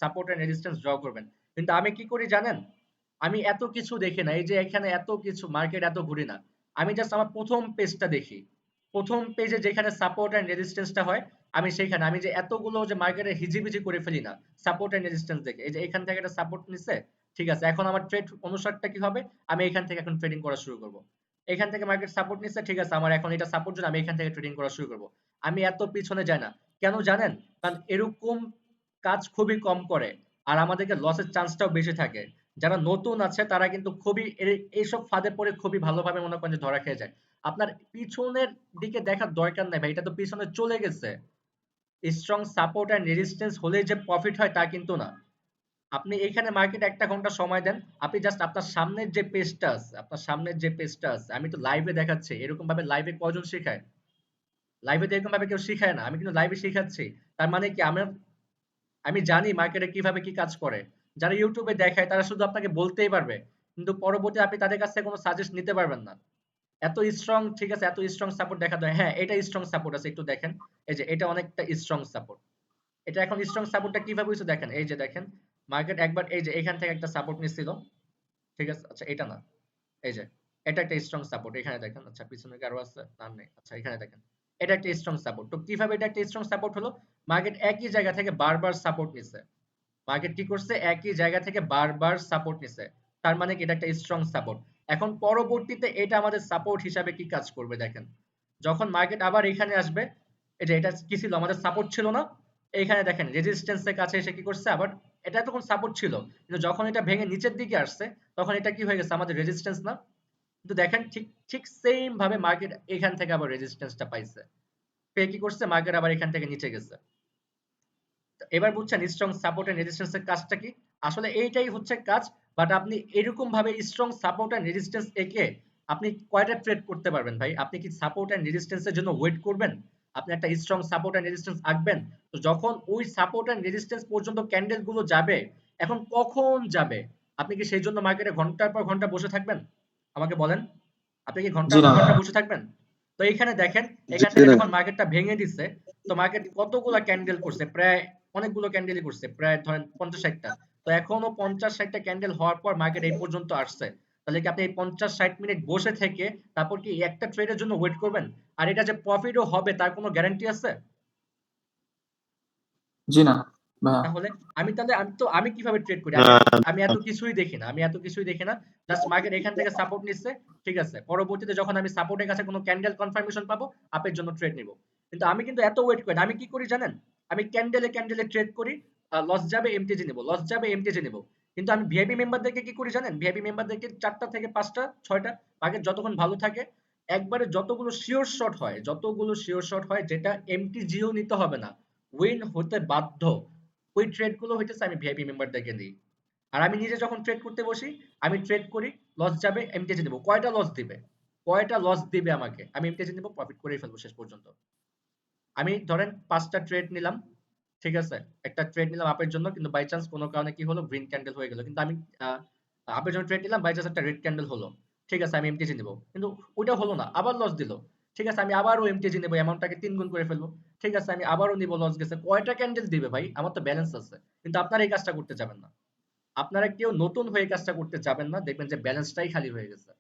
support and resistance draw করবেন। কিন্তু আমি কি করি জানেন? আমি এত কিছু দেখি না, এই যে এখানে এত কিছু মার্কেট এত ঘুরি না। আমি জাস্ট আমার প্রথম পেজটা দেখি। প্রথম পেজে যেখানে সাপোর্ট এন্ড রেজিস্ট্যান্সটা হয়, আমি সেইখানে আমি যে এতগুলো যে মার্কেটে হিজিবিজি করে ফেলি না সাপোর্ট এন্ড রেজিস্ট্যান্স দেখে। এই যে এখান থেকে একটা সাপোর্ট নিচ্ছে, ঠিক আছে, এখন আমার ট্রেড অনুসারটা কি হবে, আমি এখান থেকে এখন ট্রেডিং করা শুরু করব। এখান থেকে মার্কেট সাপোর্ট নিচ্ছে, ঠিক আছে, আমার এখন এটা সাপোর্ট জন্য আমি এখান থেকে ট্রেডিং করা শুরু করব। আমি এত পিছনে যাই না। কেন জানেন? কারণ এরকম কাজ খুবই কম করে, আর আমাদেরকে লসের চান্সটাও বেশি থাকে। যারা নতুন আছে তারা কিন্তু খুবই এইসব ফাঁদে পড়ে খুবই ভালোভাবে মনে করেন যে ধরা খেয়ে যায়। আপনার পিছনের দিকে দেখার দরকার নাই ভাই, এটা তো পিছনে চলে গেছে। স্ট্রং সাপোর্ট এন্ড রেজিস্ট্যান্স হলেই যে প্রফিট হয় তা কিন্তু না। আপনি এখানে মার্কেটে ১ ঘন্টা সময় দেন। আপনি জাস্ট আপনার সামনের যে পেজটা আছে, আমি তো লাইভে দেখাচ্ছি। এরকম ভাবে লাইভে কয়জন শেখায়? লাইভে তো এরকম ভাবে কেউ শিখায় না। আমি কিন্তু লাইভে শিখাচ্ছি। তার মানে কি আমি জানি মার্কেটে কিভাবে কি কাজ করে। যারা ইউটিউবে দেখায় তারা শুধু আপনাকে বলতেই পারবে। কিন্তু পরবর্তী আপনি তাদের কাছ থেকে কোনো সাজেস্ট নিতে পারবেন না। এত স্ট্রং, ঠিক আছে, এত স্ট্রং সাপোর্ট দেখা দেয়। হ্যাঁ, এটা স্ট্রং সাপোর্ট আছে, একটু দেখেন। এই যে এটা অনেকটা স্ট্রং সাপোর্ট। এটা এখন স্ট্রং সাপোর্টটা কিভাবে হইছে দেখেন। এই যে দেখেন, মার্কেট একবার এই যে এখান থেকে একটা সাপোর্ট নিছিল। ঠিক আছে? আচ্ছা এটা না। এই যে এটা একটা স্ট্রং সাপোর্ট, এখানে দেখেন। আচ্ছা পিছনে কি আরো আছে? না নেই। আচ্ছা এখানে দেখেন। এটা একটা স্ট্রং সাপোর্ট। তো কিভাবে এটা একটা স্ট্রং সাপোর্ট হলো? মার্কেট একই জায়গা থেকে বারবার সাপোর্ট নিছে। মার্কেট কি করছে? একই জায়গা থেকে বারবার সাপোর্ট নিছে। তার মানে কি এটা একটা স্ট্রং সাপোর্ট। এখন পরবর্তীতে এটা আমাদের সাপোর্ট হিসাবে কি কাজ করবে দেখেন। যখন মার্কেট আবার এখানে আসবে, এই যে এটা কি ছিল? আমাদের সাপোর্ট ছিল না? এইখানে দেখেন রেজিস্ট্যান্স এর কাছে এসে কি করছে আবার, এটা তখন সাপোর্ট ছিল। কিন্তু যখন এটা ভেঙে নিচের দিকে আসছে, তখন এটা কি হয়ে গেছে? আমাদের রেজিস্ট্যান্স না? কিন্তু দেখেন ঠিক ঠিক সেম ভাবে মার্কেট এখান থেকে আবার রেজিস্ট্যান্সটা পাইছে। পেয়ে কি করছে? মার্কেট আবার এখান থেকে নিচে গেছে। এবার বুঝছেন স্ট্রং সাপোর্ট এন্ড রেজিস্ট্যান্স এর কাজটা কি? আসলে এইটাই হচ্ছে কাজ। বাট আপনি এরকম ভাবে স্ট্রং সাপোর্ট এন্ড রেজিস্ট্যান্স এঁকে আপনি কয়টা ট্রেড করতে পারবেন ভাই? আপনি কি সাপোর্ট এন্ড রেজিস্ট্যান্স এর জন্য ওয়েট করবেন? আপনি একটা স্ট্রং সাপোর্ট এন্ড রেজিস্ট্যান্স আঁকবেন। তো যখন ওই সাপোর্ট এন্ড রেজিস্ট্যান্স পর্যন্ত ক্যান্ডেল গুলো যাবে, এখন কখন যাবে? আপনি কি সেই জন্য মার্কেটে ঘন্টার পর ঘন্টা বসে থাকবেন? আমাকে বলেন। আপনি কি জি ঘন্টার না পর ঘন্টা ভাইয়া। বসে থাকবেন? তো এইখানে দেখেন, জি এখান থেকে না। যখন মার্কেটটা ভেঙে দিচ্ছে, তো মার্কেট কতগুলা ক্যান্ডেল করছে? প্রায় অনেকগুলো ক্যান্ডেলই করছে। প্রায় ধরেন ৫০-৬০ টা। তো এখনো ৫০-৬০ টা ক্যান্ডেল হওয়ার পর মার্কেট এই পর্যন্ত আসছে। তাহলে কি আপনি এই ৫০-৬০ মিনিট বসে থেকে তারপর কি একটা ট্রেডের জন্য ওয়েট করবেন? আর এটা যে প্রফিটও হবে তার কোনো গ্যারান্টি আছে? জি না ভাইয়া। তাহলে আমি কিভাবে ট্রেড করি? আমি এত কিছুই দেখি না। জাস্ট মার্কেট এখান থেকে সাপোর্ট নিচ্ছে। ঠিক আছে? পরবর্তীতে যখন আমি সাপোর্টের কাছে কোনো ক্যান্ডেল কনফার্মেশন পাবো, আপের জন্য ট্রেড নিব। কিন্তু আমি কিন্তু এত ওয়েট করি না। আমি কি করি জানেন? আমি ক্যান্ডেলে ট্রেড করি। লস যাবে এমটিজি নিব। কিন্তু আমি ভিআইপি মেম্বারদেরকে কি করি জানেন? ভিআইপি মেম্বারদেরকে ৪ টা থেকে ৫ টা ৬ টা মার্কেট যতক্ষণ ভালো থাকে, একবারে যতগুলো শিওর শট হয় যেটা এমটিজিও নিতে হবে না। উইন হতে বাধ্য। ওই ট্রেড গুলো হইতেছে আমি ভিআইপি মেম্বারদেরকে দিই। আর আমি নিজে যখন ট্রেড করতে বসি, আমি ট্রেড করি, লস যাবে, এমটিজি নেব। কয়টা লস দিবে আমাকে? আমি এমটিজি নেব, প্রফিট করেই ফেলবো শেষ পর্যন্ত। আমি ধরেন ৫ টা ট্রেড নিলাম, ঠিক আছে? একটা ট্রেড নিলাম আপের জন্য, কিন্তু বাই চান্স কোনো কারণে কি হলো? গ্রিন ক্যান্ডেল হয়ে গেল। কিন্তু আমি আপের জন্য ট্রেড নিলাম, বাই চান্স একটা রেড ক্যান্ডেল হলো। ঠিক আছে, আমি এমটিজি নেব। কিন্তু ওইটা হলো না, আবার লস দিল। ঠিক আছে, আমি আবারও এমটিজি নেব, অ্যামাউন্টটাকে ৩ গুণ করে ফেলবো। ঠিক আছে, আমি আবারও নিব, লস গেছে। কয়টা ক্যান্ডেল দিবে ভাই? আমার তো ব্যালেন্স আছে। কিন্তু আপনারা এই কাজটা করতে যাবেন না। আপনারা কেউ নতুন হয়ে এই কাজটা করতে যাবেন না। দেখবেন যে ব্যালেন্সটাই খালি হয়ে গেছে।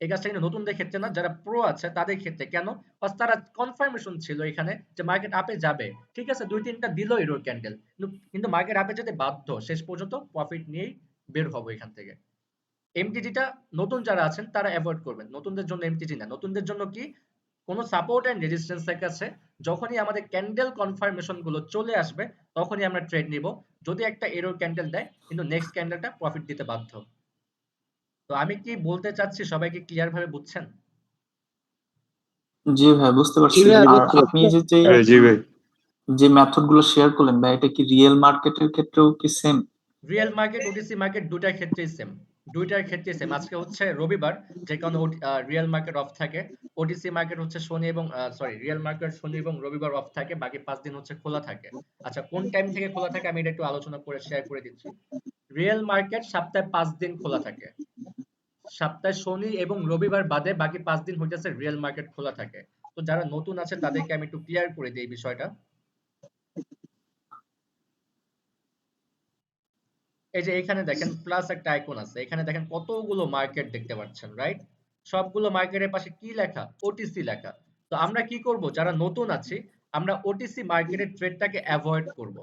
এই কাজটা কিন্তু নতুনদের ক্ষেত্রে না, যারা প্রো আছে তাদের ক্ষেত্রে। কেন? কজ তারা কনফার্মেশন ছিল এখানে যে মার্কেট আপে যাবে। ঠিক আছে, ২-৩ টা দিল এরর ক্যান্ডেল। কিন্তু মার্কেট আপে যেতে বাধ্য। শেষ পর্যন্ত প্রফিট নিয়েই বের হবো এখান থেকে। এমটিজিটা নতুন যারা আছেন তারা এভয়েড করবেন। নতুনদের জন্য এমটিজি না। নতুনদের জন্য কি? কোনো সাপোর্ট এন্ড রেজিস্ট্যান্স এর কাছে যখনই আমাদের ক্যান্ডেল কনফার্মেশন গুলো চলে আসবে, তখনই আমরা ট্রেড নিব। যদি একটা এরর ক্যান্ডেল দেয়, কিন্তু নেক্সট ক্যান্ডেলটা প্রফিট দিতে বাধ্য। তো আমি কি বলতে চাচ্ছি সবাইকে ক্লিয়ার ভাবে বুঝছেন? জি ভাই, বুঝতে পারছি। জি ভাই, আর বুঝতে আপনি পারছি। জি ভাই, যে মেথড গুলো শেয়ার করলেন ভাই, এটা কি রিয়েল মার্কেটের ক্ষেত্রেও কি same? Real market, OTC market দুটার ক্ষেত্রেই সেম। দুইটার ক্ষেত্রে সেম। আজকে হচ্ছে রবিবার, যে কারণে রিয়েল মার্কেট অফ থাকে। ওটিসি মার্কেট হচ্ছে শনি এবং রিয়েল মার্কেট শনি এবং রবিবার অফ থাকে, বাকি 5 দিন হচ্ছে খোলা থাকে। আচ্ছা, কোন টাইম থেকে খোলা থাকে আমি এটা একটু আলোচনা করে শেয়ার করে দিচ্ছি। রিয়েল মার্কেট সপ্তাহে 5 দিন খোলা থাকে। সপ্তাহে শনি এবং রবিবার বাদে বাকি 5 দিন হইতেছে রিয়েল মার্কেট খোলা থাকে। তো যারা নতুন আছে তাদেরকে আমি একটু ক্লিয়ার করে দিই এই বিষয়টা। এই যে এখানে দেখেন প্লাস একটা আইকন আছে, এখানে দেখেন কতগুলো মার্কেট দেখতে পাচ্ছেন, রাইট? সবগুলো মার্কেটের পাশে কি লেখা? ওটিসি লেখা। তো আমরা কি করব, যারা নতুন আছি আমরা ওটিসি মার্কেটের ট্রেডটাকে অ্যাভয়েড করব।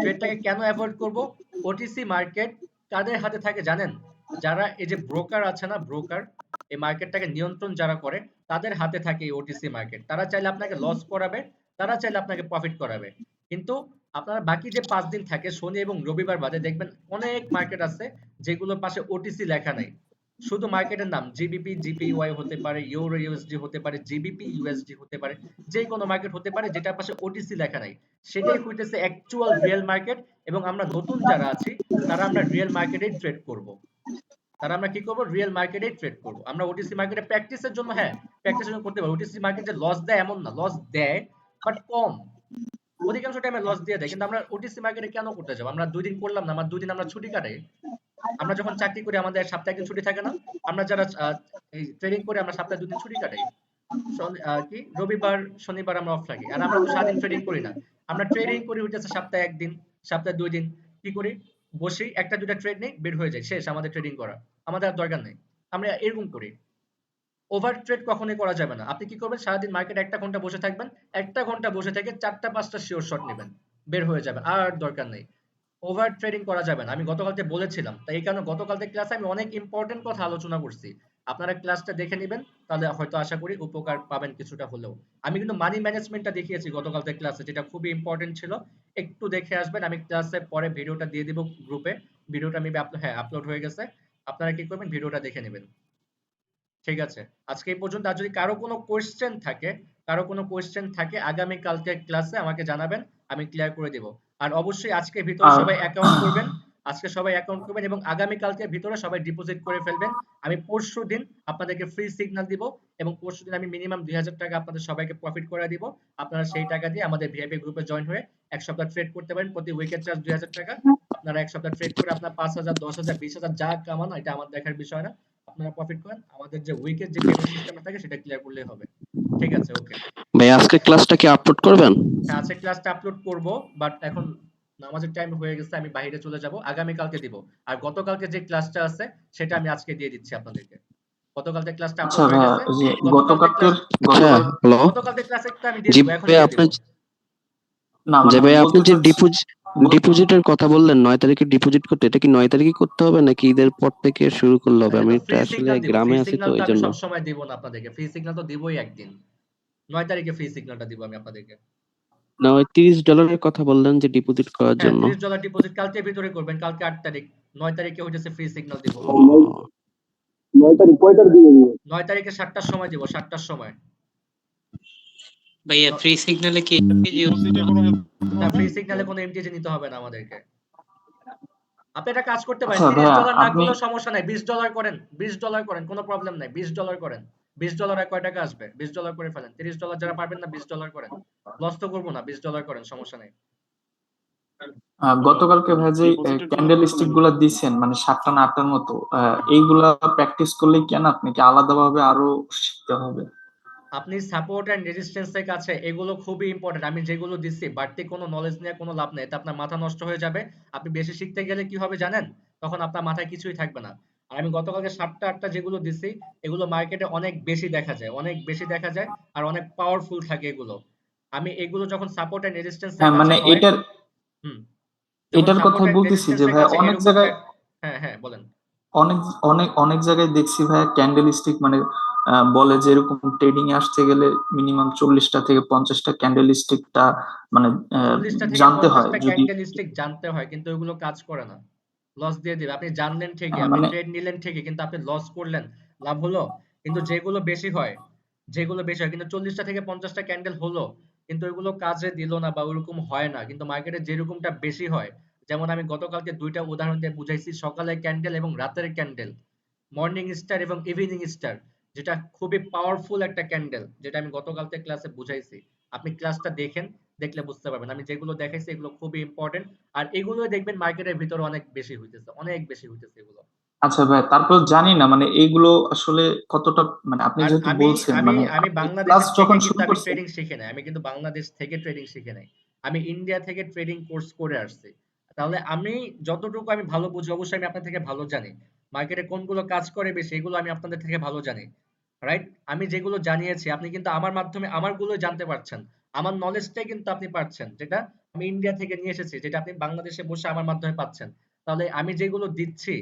ট্রেডটাকে কেন অ্যাভয়েড করব? ওটিসি মার্কেট কাদের হাতে থাকে জানেন? যারা এই যে ব্রোকার আছে না, ব্রোকার, এই মার্কেটটাকে নিয়ন্ত্রণ যারা করে তাদের হাতে থাকে এই ওটিসি মার্কেট। তারা চাইলে আপনাকে লস করাবে, তারা চাইলে আপনাকে প্রফিট করাবে। কিন্তু আপনারা বাকি যে 5 দিন থাকে শনি এবং রবিবার বাদে দেখবেন অনেক মার্কেট আছে যেগুলোর পাশে ওটিসি লেখা নাই। শুধু মার্কেটের নাম জিবিপি জিপিওয়াই হতে পারে, ইউরো ইউএসডি হতে পারে, জিবিপি ইউএসডি হতে পারে, যে কোনো মার্কেট হতে পারে যেটার পাশে ওটিসি লেখা নাই। সেটাই হইতেছে অ্যাকচুয়াল রিয়েল মার্কেট। এবং আমরা নতুন যারা আছি তারা আমরা রিয়েল মার্কেটে ট্রেড করব। তারা আমরা কি করব? রিয়েল মার্কেটে ট্রেড করব। আমরা ওটিসি মার্কেটে প্র্যাকটিসের জন্য, হ্যাঁ প্র্যাকটিসের জন্য করতে পারি। ওটিসি মার্কেট যে লস দেয় এমন না, লস দেয় বাট কম। অধিকাংশ টাইমে লস দিয়ে দেয়, কিন্তু আমরা ওটিসি মার্কেটে কেন করতে যাব? আমরা 2 দিন করলাম না, আমরা 2 দিন আমরা ছুটি কাটাই। আমরা যখন চাকরি করি আমাদের সপ্তাহে একদিন ছুটি থাকে না? আমরা যারা এই ট্রেডিং করে আমরা সপ্তাহে 2 দিন ছুটি কাটাই। কি রবিবার শনিবার আমরা অফ রাখি। আর আমরা তো সারাদিন ট্রেডিং করি না, আমরা ট্রেডিং করি হইতেছে সপ্তাহে 1 দিন, সপ্তাহে 2 দিন। কি করি? বসি, একটা দুটা ট্রেড নেই, বের হয়ে যায়, শেষ আমাদের ট্রেডিং করা। আমাদের আর দরকার নেই। আমরা এরকম করি। ওভার ট্রেড কখনোই করা যাবে না। আপনি কি করবেন? সারাদিন মার্কেট 1 ঘন্টা বসে থাকবেন, 1 ঘন্টা বসে থেকে 4টা 5টা শিওর শট নেবেন, বের হয়ে যাবে, আর দরকার নেই। ওভার ট্রেডিং করা যাবে না, আমি গতকালকে বলেছিলাম। তাই এই কারণে গতকালকে ক্লাসে আমি অনেক ইম্পর্টেন্ট কথা আলোচনা করছি। আপনারা ক্লাসটা দেখে নেবেন, তাহলে হয়তো আশা করি উপকার পাবেন কিছুটা হলেও। আমি কিন্তু মানি ম্যানেজমেন্টটা দেখিয়েছি গতকালকে ক্লাসে, যেটা খুবই ইম্পর্টেন্ট ছিল। একটু দেখে আসবেন, আমি ক্লাসে পরে ভিডিওটা দিয়ে দিব গ্রুপে। ভিডিওটা মেবি আপলোড হয়ে গেছে। আপনারা কি করবেন? ভিডিওটা দেখে নেবেন। ঠিক আছে, আজকে এই পর্যন্ত। আর যদি কারো কোনো কোয়েশ্চেন থাকে আগামী কালকে ক্লাসে আমাকে জানাবেন, আমি ক্লিয়ার করে দেব। আর অবশ্যই আজকের ভিতরে আর সবাই অ্যাকাউন্ট করবেন, আজকে সবাই অ্যাকাউন্ট করবেন এবং আগামী কালকের ভিতরে সবাই ডিপোজিট করে ফেলবেন। আমি পরশুদিন আপনাদেরকে ফ্রি সিগন্যাল দিব এবং পরশুদিন আমি মিনিমাম 2000 টাকা আপনাদের সবাইকে প্রফিট করে দিব। আপনারা সেই টাকা দিয়ে আমাদের ভিআইপি গ্রুপে জয়েন হয়ে 1 সপ্তাহ ট্রেড করতে পারেন। প্রতি উইকেট চার্জ 2000 টাকা। আপনারা 1 সপ্তাহ ট্রেড করে আপনার 5000 10000 20000 যা কামান এটা আমার দেখার বিষয় না। আপনারা প্রফিট করেন, আমাদের যে উইকেট যে পেমেন্ট সিস্টেমটা থাকে সেটা ক্লিয়ার করলেই হবে। ঠিক আছে, ওকে। ভাই আজকে ক্লাসটা কি আপলোড করবেন? হ্যাঁ, আজকে ক্লাসটা আপলোড করব, বাট এখন নামাজের টাইম হয়ে গেছে, আমি বাইরে চলে যাব। আগামী কালকে দিব। আর গতকালকে যে ক্লাসটা আছে সেটা আমি আজকে দিয়ে দিচ্ছি আপনাদেরকে। গতকালকে ক্লাসটা আচ্ছা আপলোড হয়ে ভাইয়া, গেছে। ওই যে গতকালকে ক্লাস হ্যাঁ, হ্যালো। গতকালকে ক্লাসেরটা আমি দিয়ে জি দিব, এখন ভাই, দিয়ে দিব। আপনার না যে মানে ভাই আমি আপনি বলতে যে চাচ্ছি গ- ডিপোজিটের কথা বললেন 9 তারিখে ডিপোজিট করতে, এটা কি 9 তারিখে করতে হবে নাকি ঈদের পর থেকে শুরু করলে হবে? এটা আমি তো এটা ফ্রি আসলে সিগন্যাল দিব, ফ্রি গ্রামে আছি তো সিগন্যাল তো এই আমি জন্য। সব সময় দিব না আপনাদেরকে, ফ্রি সিগন্যাল তো দিবই একদিন। 9 তারিখে ফ্রি সিগন্যালটা দিব আমি আপনাদেরকে। না, ওই $30 কথা বললেন যে ডিপোজিট করার হ্যাঁ, জন্য। $30 ডিপোজিট কালকের ভিতরে করবেন, কালকে 8 তারিখ। 9 তারিখে হইতেছে ফ্রি সিগন্যাল দিব। ও, 9 তারিখে 7টার সময় দিব, 7টার সময়। ভাইয়া ন- ফ্রি সিগন্যালে কি এমপিজি না, ফ্রি সিগন্যালে কোনো এমটিজি নিতে হবে না আমাদেরকে। আপনি একটা কাজ করতে পারেন, আচ্ছা ভাইয়া $30 না আপনি করলেও সমস্যা নাই, $20 করেন, $20 করেন, কোনো প্রবলেম নাই, $20 করেন। $20 এ কয় টাকা আসবে? $20 করে ফেলেন। $30 যারা পারবেন না, $20 করেন। লস তো করবো না, $20 করেন, সমস্যা নাই। গতকালকে ভাই যে ক্যান্ডেল স্টিক গুলা দিচ্ছেন মানে 7টা না 8টার মতো, এইগুলা প্র্যাকটিস করলেই কেন আপনি কি আলাদাভাবে আরো শিখতে হবে? আপনি সাপোর্ট এন্ড রেজিস্ট্যান্স এর কাছে এগুলো খুবই ইম্পর্টেন্ট। আমি যেগুলো দিচ্ছি বাড়তি কোনো নলেজ নিয়ে কোনো লাভ নেই, এটা আপনার মাথা নষ্ট হয়ে যাবে। আপনি বেশি শিখতে গেলে কি হবে জানেন? তখন আপনার মাথায় কিছুই থাকবে না। আর আমি গতকালকে 7টা 8টা যেগুলো দিচ্ছি এগুলো মার্কেটে অনেক বেশি দেখা যায়, অনেক বেশি দেখা যায়, আর অনেক পাওয়ারফুল থাকে এগুলো। আমি এগুলো যখন সাপোর্ট এন্ড রেজিস্ট্যান্স এর হ্যাঁ কাছে মানে হয়, এটার হুম, যখন এটার সাপোর্ট কথাই এন্ড বলতেছি রেজিস্ট্যান্স যে এর ভাই কাছে অনেক এরকম জায়গায় হ্যাঁ হ্যাঁ বলেন। অনেক অনেক অনেক জায়গায় দেখছি ভাইয়া ক্যান্ডেল স্টিক মানে বলে যে এরকম ট্রেডিং এ আসতে গেলে মিনিমাম 40টা থেকে 50টা ক্যান্ডেল স্টিকটা মানে 40টা থেকে জানতে হয় 50টা যদি ক্যান্ডেল স্টিক জানতে হয়, কিন্তু ওগুলো কাজ করে না, লস দিয়ে দিবে। আপনি জানলেন ঠিকই, আপনি মানে ট্রেড নিলেন ঠিকই, কিন্তু আপনি লস করলেন, লাভ হলো? কিন্তু যেগুলো বেশি হয় কিন্তু 40টা থেকে 50টা ক্যান্ডেল হলো, কিন্তু ওইগুলো কাজে দিল না বা ওইরকম হয় না। কিন্তু মার্কেটে যেরকমটা বেশি হয়, যেমন আমি গতকালকে ২ টা উদাহরণ দিয়ে বুঝাইছি, সকালের ক্যান্ডেল এবং রাতের ক্যান্ডেল, মর্নিং স্টার এবং ইভিনিং স্টার, যেটা খুবই পাওয়ারফুল একটা ক্যান্ডেল, যেটা আমি গতকালকে ক্লাসে বুঝাইছি। আপনি ক্লাসটা দেখেন, দেখলে বুঝতে পারবেন। আমি যেগুলো দেখাইছি এগুলো খুবই ইম্পর্টেন্ট। আর এগুলোই দেখবেন মার্কেটের ভিতরে অনেক বেশি হইতেছে, অনেক বেশি হইতেছে এগুলো। আচ্ছা ভাই, তারপর জানি না মানে এইগুলো আসলে কতটা, মানে আপনি আর যেহেতু আমি বলছেন আমি মানে আমি আপনি ক্লাস বাংলাদেশের থেকে যখন কিন্তু শুরু আমি করছেন। ট্রেডিং শিখি নাই। আমি কিন্তু বাংলাদেশ থেকে ট্রেডিং শিখি নাই। আমি ইন্ডিয়া থেকে ট্রেডিং কোর্স করে আসছি। তাহলে আমি যতটুকু আমি ভালো বুঝি, অবশ্যই আমি আপনার থেকে ভালো জানি। মার্কেটে কোনগুলো কাজ করে বেশি এগুলো আমি আপনাদের থেকে ভালো জানি। রাইট? আমি যেগুলো জানিয়েছি আপনি কিন্তু আমার মাধ্যমে আমারগুলো জানতে পারছেন। আমার নলেজটাই কিন্তু আপনি পাচ্ছেন, যেটা আমি ইন্ডিয়া থেকে নিয়ে এসেছি, যেটা আপনি বাংলাদেশে বসে আমার মাধ্যমে পাচ্ছেন। তাহলে আমি যেগুলো দিচ্ছি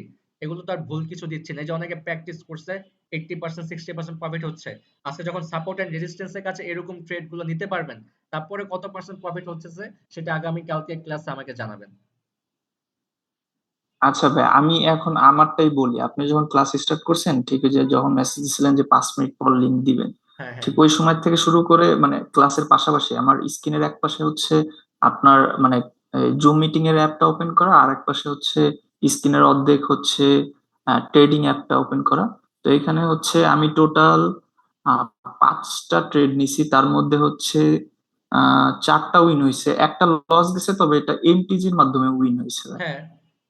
এগুলো তো আর ভুল কিছু দিচ্ছি না। এই যে অনেকে প্র্যাকটিস করছে 80% 60% প্রফিট হচ্ছে। আজকে যখন সাপোর্ট এন্ড রেজিস্ট্যান্স এর কাছে এরকম ট্রেড গুলো নিতে পারবেন, তারপরে কত পার্সেন্ট প্রফিট হচ্ছে সেটা আগামী কালকে ক্লাসে আমাকে জানাবেন। আচ্ছা ভাই, আমি এখন আমারটাই বলি। আপনি যখন ক্লাস স্টার্ট করছেন, ঠিক আছে, যখন মেসেজ দিছিলেন যে 5 মিনিট পর লিংক দিবেন, হ্যাঁ, হ্যাঁ। ঠিক ওই সময় থেকে শুরু করে মানে ক্লাসের পাশাপাশি আমার স্ক্রিনের এক পাশে হচ্ছে আপনার মানে জুম মিটিং এর অ্যাপটা ওপেন করা, আর এক পাশে হচ্ছে স্ক্রিনের অর্ধেক হচ্ছে ট্রেডিং অ্যাপটা ওপেন করা। তো এখানে হচ্ছে আমি টোটাল 5টা ট্রেড নিছি, তার মধ্যে হচ্ছে 4টা উইন হয়েছে, একটা লস গেছে, তবে এটা এমটিজির মাধ্যমে উইন হয়েছে। হ্যাঁ,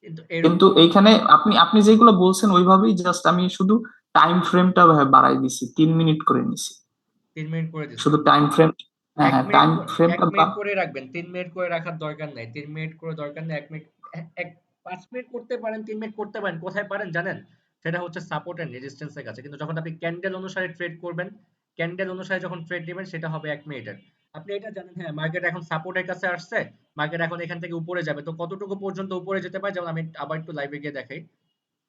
কিন্তু কিন্তু এরকম এইখানে আপনি আপনি যেগুলো বলছেন ওইভাবেই, জাস্ট আমি শুধু টাইম ফ্রেমটা বাড়াই দিছি, 3 মিনিট করে নিছি, ৩ মিনিট করে শুধু দিছেন। Time frame. হ্যাঁ ১ হ্যাঁ, মিনিট টাইম করে ১ ফ্রেমটা মিনিট করে রাখবেন। ৩ মিনিট করে রাখার দরকার নাই। ৩ মিনিট করে দরকার নেই। ১ মিনিট ৫ মিনিট করতে পারেন, ৩ মিনিট করতে পারেন। কোথায় পারেন জানেন? সেটা হচ্ছে সাপোর্ট এন্ড রেজিস্ট্যান্স এর কাছে। কিন্তু যখন আপনি ক্যান্ডেল অনুসারে ট্রেড করবেন, ক্যান্ডেল অনুসারে যখন ট্রেড দিবেন সেটা হবে ১ মিনিটের। আপনি এটা জানেন, হ্যাঁ, মার্কেট এখন সাপোর্টের কাছে আসছে। মার্কেট এখন এখান থেকে উপরে যাবে। তো কতটুকু পর্যন্ত উপরে যেতে পারে? যেমন আমি আবার একটু লাইভে গিয়ে দেখাই।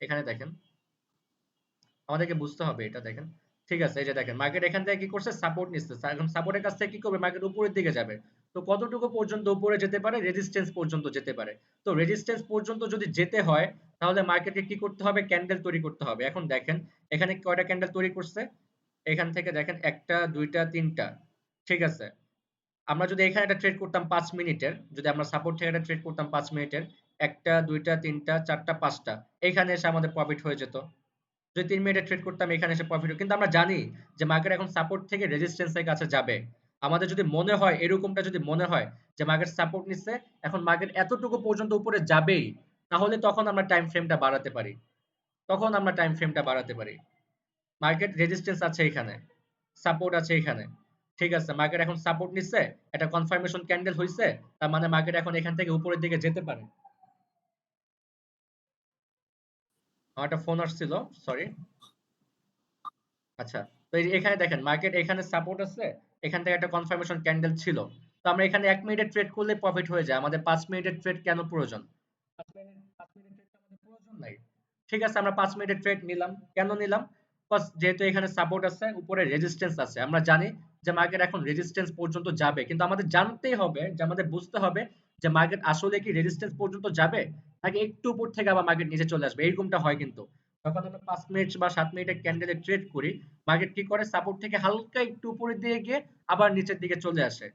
এখানে দেখেন। আমাদেরকে বুঝতে হবে এটা, দেখেন। ঠিক আছে, এই যে দেখেন মার্কেট এখান থেকে কি করছে, সাপোর্ট নিচ্ছে। এখন সাপোর্টের কাছ থেকে কি করবে, মার্কেট উপরের দিকে যাবে। তো কতটুকু পর্যন্ত উপরে যেতে পারে, রেজিস্ট্যান্স পর্যন্ত যেতে পারে। তো রেজিস্ট্যান্স পর্যন্ত যদি যেতে হয় তাহলে মার্কেটকে কি করতে হবে, ক্যান্ডেল তৈরি করতে হবে। এখন দেখেন এখানে কয়টা ক্যান্ডেল তৈরি করছে, এখান থেকে দেখেন একটা, দুইটা, তিনটা। ঠিক আছে, আমরা যদি এখানে একটা ট্রেড করতাম 5 মিনিটের, যদি আমরা সাপোর্ট থেকে একটা ট্রেড করতাম 5 মিনিটের, একটা, দুইটা, তিনটা, চারটা, পাঁচটা, এখানে এসে আমাদের প্রফিট হয়ে যেত। যদি ৩ মিনিটে ট্রেড করতাম এখানে এসে প্রফিট, কিন্তু আমরা জানি যে মার্কেট এখন সাপোর্ট থেকে রেজিস্ট্যান্স এর কাছে যাবে। আমাদের যদি মনে হয়, এরকমটা যদি মনে হয় যে মার্কেট সাপোর্ট নিচ্ছে, এখন মার্কেট এতটুকু পর্যন্ত উপরে যাবেই, তাহলে তখন আমরা টাইম ফ্রেমটা বাড়াতে পারি। তখন আমরা টাইম ফ্রেমটা বাড়াতে পারি। মার্কেট রেজিস্ট্যান্স আছে এখানে, সাপোর্ট আছে এখানে। ঠিক আছে, মার্কেট এখন সাপোর্ট নিচ্ছে, এটা কনফার্মেশন ক্যান্ডেল হইছে, তার মানে মার্কেট এখন এখান থেকে উপরের দিকে যেতে পারে। আমার একটা ফোন আসছিল, সরি। আচ্ছা, তো এই যে এখানে দেখেন মার্কেট এখানে সাপোর্ট আছে, এখান থেকে একটা কনফার্মেশন ক্যান্ডেল ছিল। তো আমরা এখানে 1 মিনিটের ট্রেড করলে প্রফিট হয়ে যায়। আমাদের 5 মিনিটের ট্রেড কেন প্রয়োজন? 5 মিনিটের ট্রেড আমাদের প্রয়োজন নাই। ঠিক আছে, আমরা 5 মিনিটের ট্রেড নিলাম। কেন নিলাম? কজ যেহেতু এখানে সাপোর্ট আছে, উপরে রেজিস্ট্যান্স আছে। আমরা জানি যে মার্কেট এখন রেজিস্ট্যান্স পর্যন্ত যাবে। কিন্তু আমাদের জানতেই হবে, যে আমাদের বুঝতে হবে যে মার্কেট আসলে কি রেজিস্ট্যান্স পর্যন্ত যাবে, নাকি একটু উপর থেকে আবার মার্কেট নিচে চলে আসবে। এরকমটা হয় কিন্তু। যখন আমরা 5 মিনিট বা 7 মিনিটের ক্যান্ডেলে ট্রেড করি, মার্কেট কি করে, সাপোর্ট থেকে হালকা একটু উপরের দিকে গিয়ে আবার নিচের দিকে চলে আসে।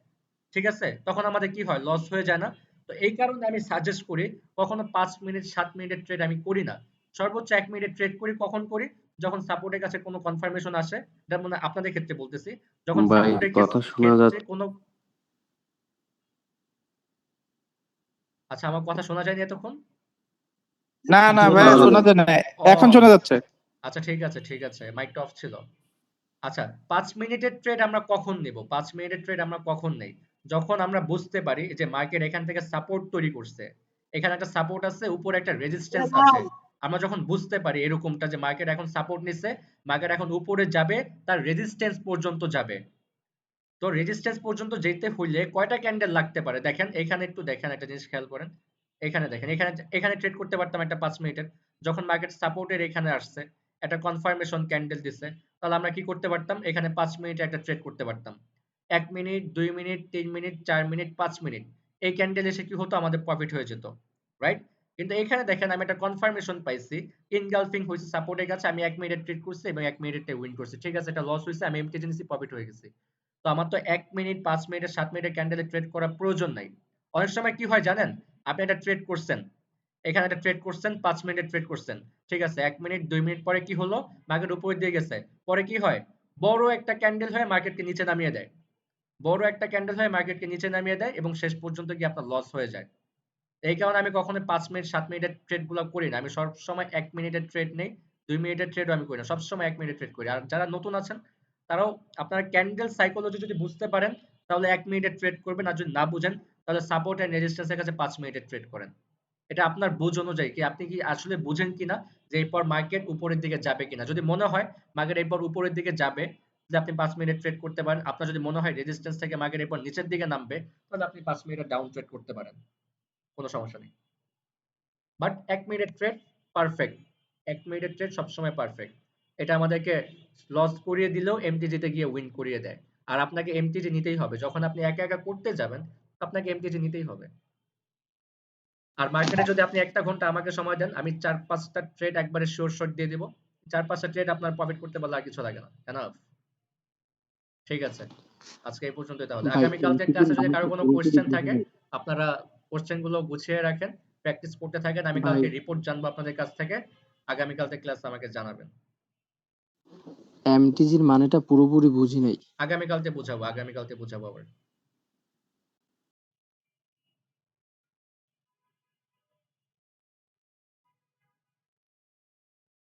ঠিক আছে, তখন আমাদের কি হয়, লস হয়ে যায় না? তো এই কারণে আমি সাজেস্ট করি কখনো 5 মিনিট 7 মিনিটের ট্রেড আমি করি না। সর্বোচ্চ 1 মিনিট ট্রেড করি। কখন করি? যখন সাপোর্টের কাছে কোনো কনফার্মেশন আসে। এটা মানে আপনাদের ক্ষেত্রে বলতেছি, যখন ভাই সাপোর্টের কথা শোনা ক্ষেত্রে যাচ্ছে। কোনো, আচ্ছা, আমার কথা শোনা যায়নি এতক্ষণ? না না জি ভাইয়া, ভাইয়া। শোনা যায় না। ও, এখন শোনা যাচ্ছে। আচ্ছা, ঠিক আছে, ঠিক আছে, মাইকটা অফ ছিল। আচ্ছা, ৫ মিনিটের ট্রেড আমরা কখন নেব? ৫ মিনিটের ট্রেড আমরা কখন নেই? যখন আমরা বুঝতে পারি যে মার্কেট এখান থেকে সাপোর্ট তৈরি করছে। এখানে একটা সাপোর্ট আছে, উপরে একটা রেজিস্ট্যান্স আছে। আমরা যখন বুঝতে পারি এরকমটা যে মার্কেট এখন সাপোর্ট নিচ্ছে, মার্কেট এখন উপরে যাবে, তার রেজিস্ট্যান্স পর্যন্ত যাবে। তো রেজিস্ট্যান্স পর্যন্ত যেতে হইলে কয়টা ক্যান্ডেল লাগতে পারে? দেখেন এখানে একটু দেখেন, একটা জিনিস খেয়াল করেন। এখানে দেখেন, এখানে এখানে ট্রেড করতে পারতাম একটা ৫ মিনিটের। যখন মার্কেট সাপোর্টের এখানে আসছে, একটা কনফার্মেশন ক্যান্ডেল দিছে, তাহলে আমরা কি করতে পারতাম? এখানে ৫ মিনিটে একটা ট্রেড করতে পারতাম। ১ minute, ২ minute, ৩ minute, ৪ minute, ৫ minute. এই ক্যান্ডেল এসে কি হতো? আমাদের প্রফিট হয়ে যেত। রাইট? কিন্তু এখানে দেখেন আমি একটা কনফার্মেশন পাইছি। ইনগালফিং হইছে সাপোর্টের কাছে। আমি ১ মিনিটের ট্রেড করছি এবং ১ মিনিটে উইন করছি। ঠিক আছে, এটা লস হইছে। আমি এমটি নিছি, প্রফিট হয়ে গেছি। তো আমার তো ১ মিনিট, ৫ মিনিট, ৭ মিনিটের ক্যান্ডেলে ট্রেড করার প্রয়োজন নাই। অনেক সময় কি হয় জানেন? আপনি একটা ট্রেড করছেন, এখানে একটা ট্রেড করছেন, 5 মিনিটের ট্রেড করছেন। ঠিক আছে, 1 মিনিট 2 মিনিট পরে কি হলো? মার্কেট উপরের দিকে গেছে। পরে কি হয়? বড় একটা ক্যান্ডেল হয়ে মার্কেটকে নিচে নামিয়ে দেয়। বড় একটা ক্যান্ডেল হয়ে মার্কেটকে নিচে নামিয়ে দেয় এবং শেষ পর্যন্ত গিয়ে আপনার লস হয়ে যায়। এই কারণে আমি কখনো 5 মিনিট 7 মিনিটের ট্রেড গুলো করি না। আমি সবসময় 1 মিনিটের ট্রেড নেই, 2 মিনিটের ট্রেডও আমি করি না। সবসময় 1 মিনিটের ট্রেড করি। আর যারা নতুন আছেন তারাও আপনারা ক্যান্ডেল সাইকোলজি যদি বুঝতে পারেন তাহলে 1 মিনিটের ট্রেড করবেন, আর যদি না বুঝেন তাহলে সাপোর্ট এন্ড রেজিস্ট্যান্স এর কাছে 5 মিনিটের ট্রেড করেন। এটা আপনার বুঝ অনুযায়ী কি আপনি কি আসলে বুঝেন কিনা যে এরপর মার্কেট উপরের দিকে যাবে কিনা। যদি মনে হয় মার্কেট এরপর উপরের দিকে যাবে যে আপনি 5 মিনিট ট্রেড করতে পারেন। আপনার যদি মনে হয় রেজিস্ট্যান্স থেকে মার্কেট এরপর নিচের দিকে নামবে তাহলে আপনি 5 মিনিটের ডাউন ট্রেড করতে পারেন। কোনো সমস্যা নেই। বাট 1 মিনিটের ট্রেড পারফেক্ট। 1 মিনিটের ট্রেড সবসময় পারফেক্ট। এটা আমাদেরকে লস করিয়ে দিলেও এমটিজিতে গিয়ে উইন করিয়ে দেয়। আর আপনাকে এমটিজি নিতেই হবে। যখন আপনি একা একা করতে যাবেন আপনাকে এমটিজি নিতেই হবে। আর মার্কেটে যদি আপনি 1 টা ঘন্টা আমাকে সময় দেন, আমি 4-5 টা ট্রেড একবারে শিওর শট দিয়ে দিব। 4-5 টা ট্রেড আপনার প্রফিট করতে পারলে আর কিছু লাগে না। এনাফ। ঠিক আছে। আজকে এই পর্যন্তই তাহলে। ভাই আগামীকালকে এমসিকিউ ক্লাসে যদি কারো আমাকে কোনো পুরোপুরি কোয়েশ্চেন থাকে বুঝিয়ে আপনারা কোয়েশ্চেন গুলো গুছিয়ে রাখেন, প্র্যাকটিস করতে থাকেন। আমি ভাই কালকে রিপোর্ট জানবো আপনাদের কাছ থেকে। আগামীকালকে ক্লাসে আমাকে জানাবেন। এমটিজির মানেটা পুরোপুরি বুঝি নাই। আগামীকালকে বুঝাবো আবার।